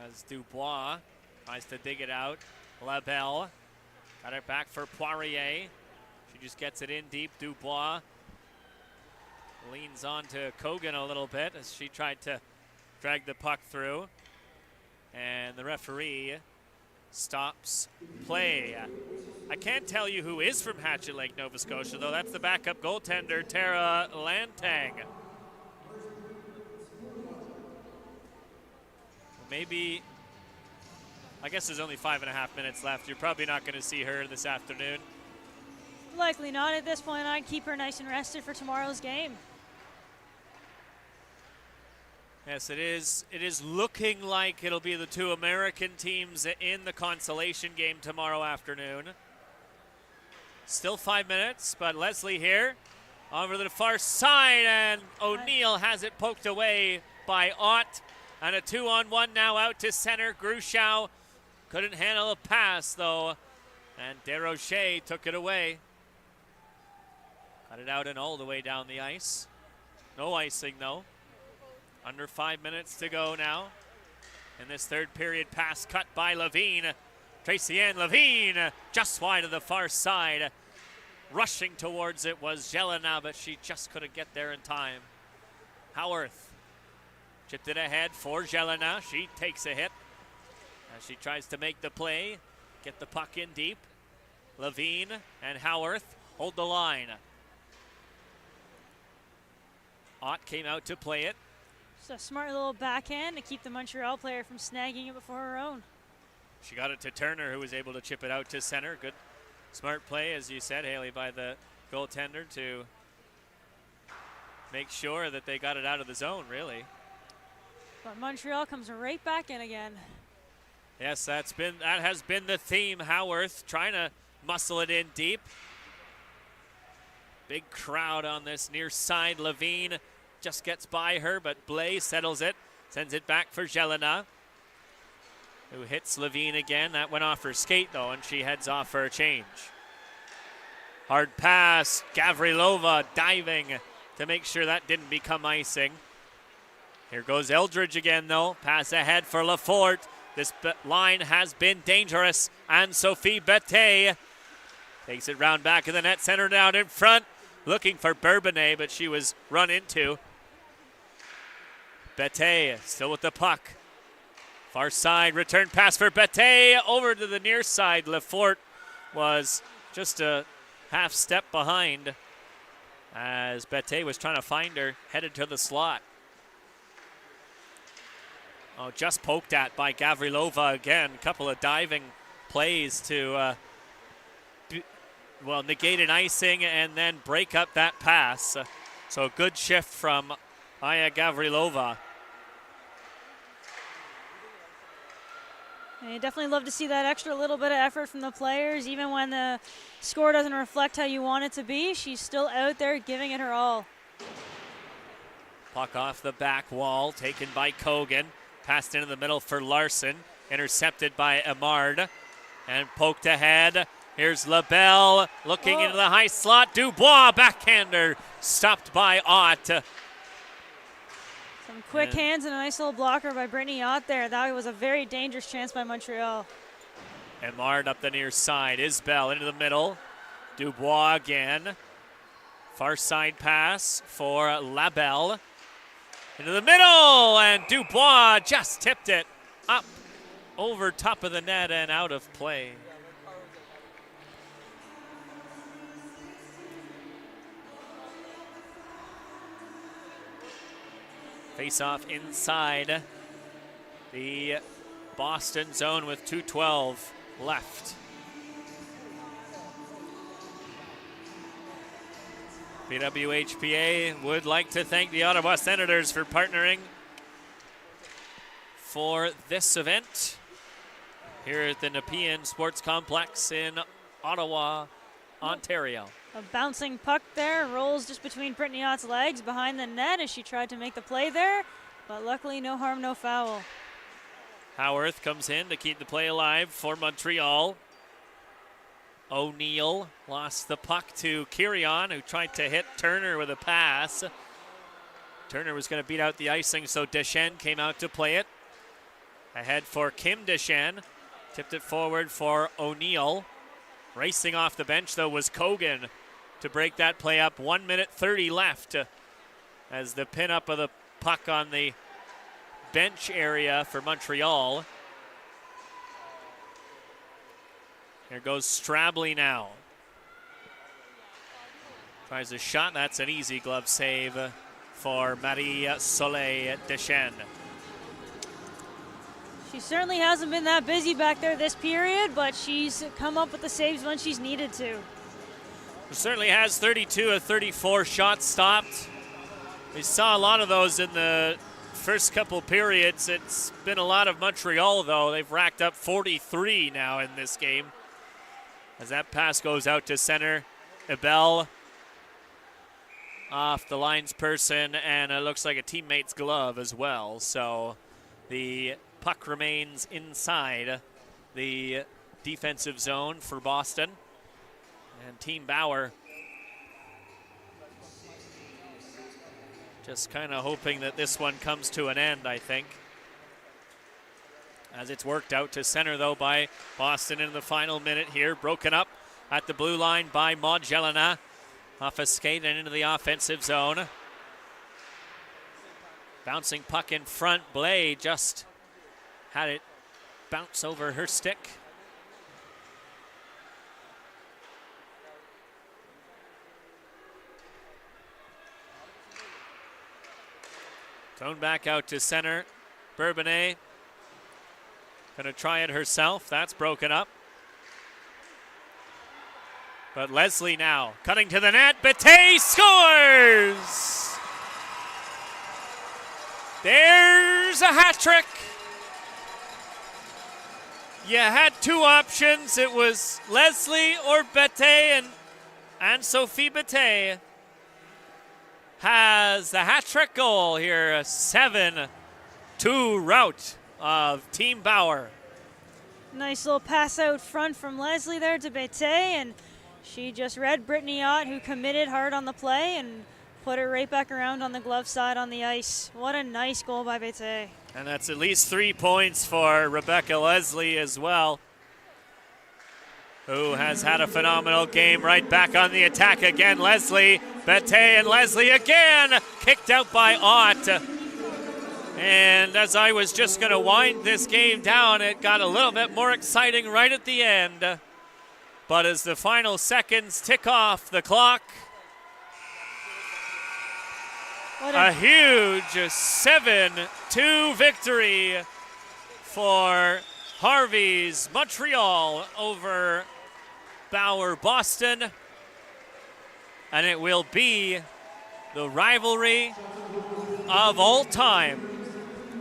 as Dubois tries to dig it out. LaBelle got it back for Poirier. She just gets it in deep. Dubois leans on to Kogan a little bit as she tried to drag the puck through. And the referee stops play. I can't tell you who is from Hatchet Lake, Nova Scotia, though. That's the backup goaltender, Tara Lantang. Maybe, I guess there's only 5.5 minutes left. You're probably not going to see her this afternoon. Likely not at this point. I'd keep her nice and rested for tomorrow's game. Yes, it is. It is looking like it'll be the two American teams in the consolation game tomorrow afternoon. Still 5 minutes, but Leslie here over to the far side, and O'Neill has it poked away by Ott. And a 2-on-1 now out to center. Gruchow couldn't handle a pass, though, and Desrochers took it away. Got it out and all the way down the ice. No icing, though. Under 5 minutes to go now. In this third period, pass cut by Levine. Tracy-Ann Levine just wide of the far side. Rushing towards it was Jelena, but she just couldn't get there in time. Howarth chipped it ahead for Jelena. She takes a hit as she tries to make the play, get the puck in deep. Levine and Howarth hold the line. Ott came out to play it. Just a smart little backhand to keep the Montreal player from snagging it before her own. She got it to Turner, who was able to chip it out to center. Good, smart play, as you said, Haley, by the goaltender to make sure that they got it out of the zone, really. But Montreal comes right back in again. Yes, that has been the theme. Howarth trying to muscle it in deep. Big crowd on this near side. Levine just gets by her, but Blais settles it, sends it back for Jelena, who hits Levine again. That went off her skate, though, and she heads off for a change. Hard pass. Gavrilova diving to make sure that didn't become icing. Here goes Eldridge again, though. Pass ahead for Lafort. This line has been dangerous. And Sophie Bette takes it round back of the net, center down in front, looking for Bourbonnais, but she was run into. Bette still with the puck. Far side, return pass for Bette over to the near side. Lafort was just a half step behind as Bette was trying to find her, headed to the slot. Oh, just poked at by Gavrilova again. A couple of diving plays to, negate an icing and then break up that pass. So a good shift from Aya Gavrilova. And you definitely love to see that extra little bit of effort from the players. Even when the score doesn't reflect how you want it to be, she's still out there giving it her all. Puck off the back wall, taken by Kogan. Passed into the middle for Larson. Intercepted by Amard. And poked ahead. Here's LaBelle looking into the high slot. Dubois, backhander, stopped by Ott. Some quick hands and a nice little blocker by Brittany Ott there. That was a very dangerous chance by Montreal. Amard up the near side. Isbell into the middle. Dubois again. Far side pass for LaBelle. Into the middle, and Dubois just tipped it up over top of the net and out of play. Face-off inside the Boston zone with 2:12 left. PWHPA would like to thank the Ottawa Senators for partnering for this event here at the Nepean Sports Complex in Ottawa, Ontario. A bouncing puck there, rolls just between Brittany Ott's legs behind the net as she tried to make the play there, but luckily no harm, no foul. Howarth comes in to keep the play alive for Montreal. O'Neill lost the puck to Kirion, who tried to hit Turner with a pass. Turner was going to beat out the icing, so Deschênes came out to play it. Ahead for Kim Deschênes. Tipped it forward for O'Neill. Racing off the bench, though, was Kogan to break that play up. 1 minute 30 left as the pin-up of the puck on the bench area for Montreal. Here goes Strabley now. Tries a shot. That's an easy glove save for Marie-Soleil Deschênes. She certainly hasn't been that busy back there this period, but she's come up with the saves when she's needed to. She certainly has 32 of 34 shots stopped. We saw a lot of those in the first couple periods. It's been a lot of Montreal, though. They've racked up 43 now in this game. As that pass goes out to center, Abel off the linesperson, and it looks like a teammate's glove as well. So the puck remains inside the defensive zone for Boston. And Team Bauer just kind of hoping that this one comes to an end, I think. As it's worked out to center, though, by Boston in the final minute here. Broken up at the blue line by Maud Jelena. Off a skate and into the offensive zone. Bouncing puck in front. Blais just had it bounce over her stick. Thrown back out to center. Bourbonnais going to try it herself. That's broken up. But Leslie now cutting to the net. Bette scores! There's a hat trick. You had two options. It was Leslie or Bette, and Anne-Sophie Bette has the hat trick goal here. A 7-2 rout of Team Bauer. Nice little pass out front from Leslie there to Bette, and she just read Brittany Ott, who committed hard on the play, and put it right back around on the glove side on the ice. What a nice goal by Bette. And that's at least 3 points for Rebecca Leslie as well, who has had a phenomenal game. Right back on the attack again. Leslie, Bette, and Leslie again. Kicked out by Ott. And as I was just going to wind this game down, it got a little bit more exciting right at the end. But as the final seconds tick off the clock, A huge 7-2 victory for Harvey's Montreal over Bauer Boston. And it will be the rivalry of all time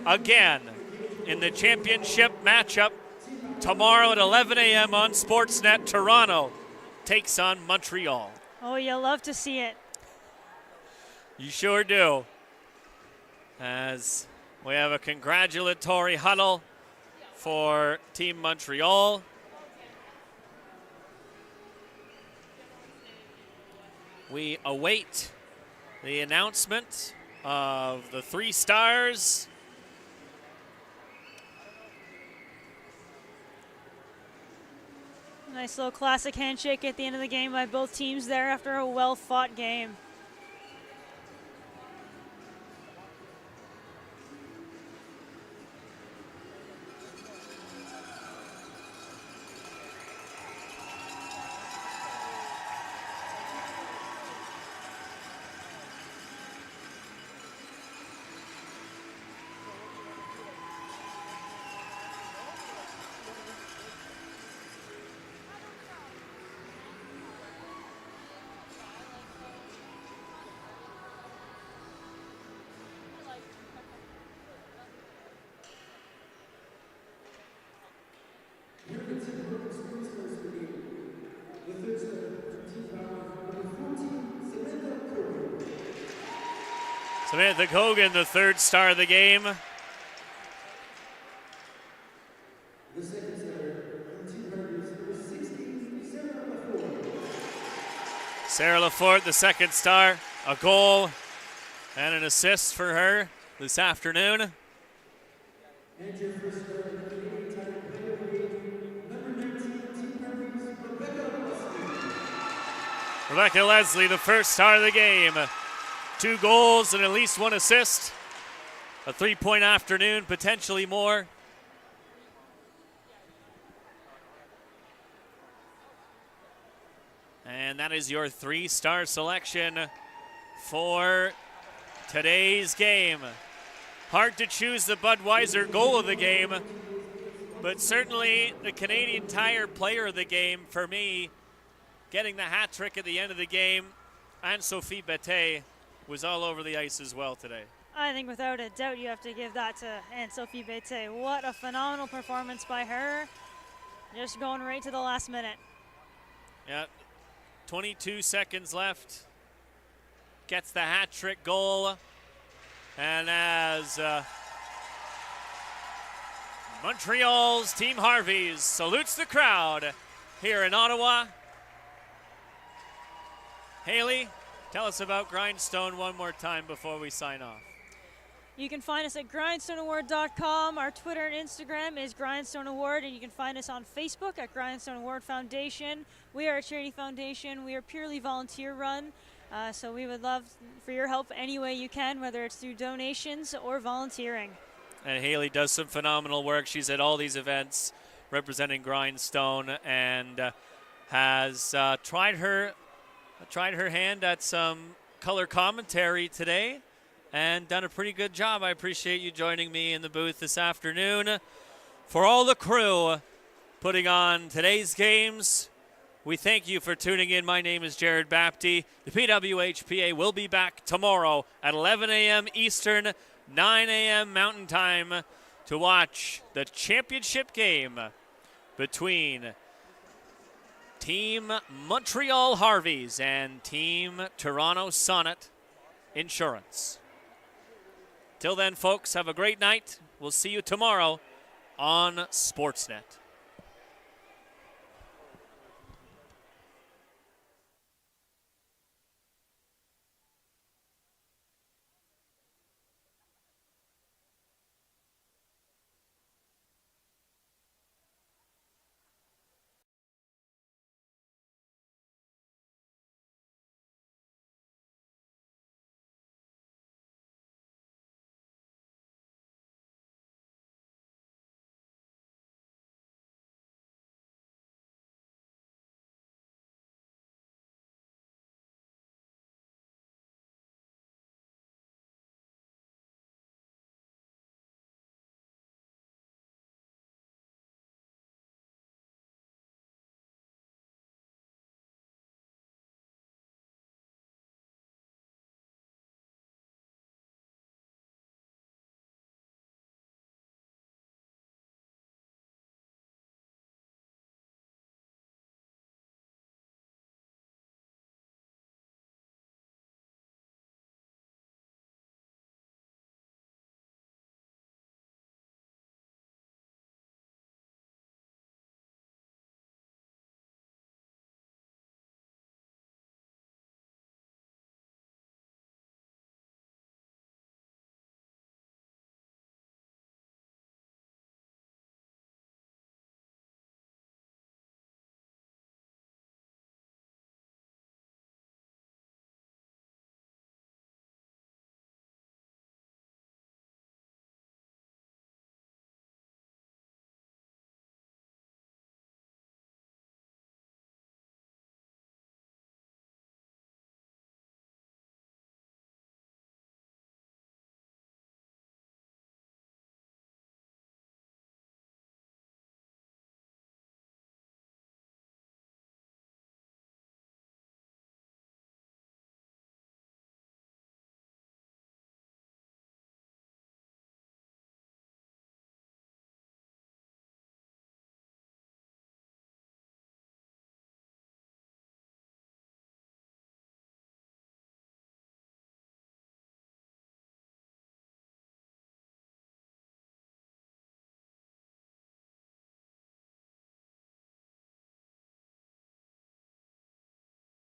again in the championship matchup tomorrow at 11 a.m. on Sportsnet. Toronto takes on Montreal. Oh, you love to see it. You sure do. As we have a congratulatory huddle for Team Montreal. We await the announcement of the 3 stars. Nice little classic handshake at the end of the game by both teams there after a well-fought game. Samantha Kogan, the 3rd star of the game. Sarah Lafort, the 2nd star. A goal and an assist for her this afternoon. Rebecca Leslie, the 1st star of the game. 2 goals and at least 1 assist. A 3-point afternoon, potentially more. And that is your 3-star selection for today's game. Hard to choose the Budweiser goal of the game, but certainly the Canadian Tire player of the game for me, getting the hat trick at the end of the game, and Sophie Bette was all over the ice as well today. I think without a doubt you have to give that to Anne-Sophie Bette. What a phenomenal performance by her. Just going right to the last minute. Yeah, 22 seconds left. Gets the hat trick goal. And as Montreal's Team Harvey's salutes the crowd here in Ottawa. Haley, tell us about Grindstone one more time before we sign off. You can find us at grindstoneaward.com. Our Twitter and Instagram is Grindstone Award, and you can find us on Facebook at Grindstone Award Foundation. We are a charity foundation. We are purely volunteer run, so we would love for your help any way you can, whether it's through donations or volunteering. And Haley does some phenomenal work. She's at all these events representing Grindstone and has tried her hand at some color commentary today and done a pretty good job. I appreciate you joining me in the booth this afternoon. For all the crew putting on today's games, we thank you for tuning in. My name is Jared Bapty. The PWHPA will be back tomorrow at 11 a.m. Eastern, 9 a.m. Mountain Time to watch the championship game between Team Montreal Harveys and Team Toronto Sonnet Insurance. Till then, folks, have a great night. We'll see you tomorrow on Sportsnet.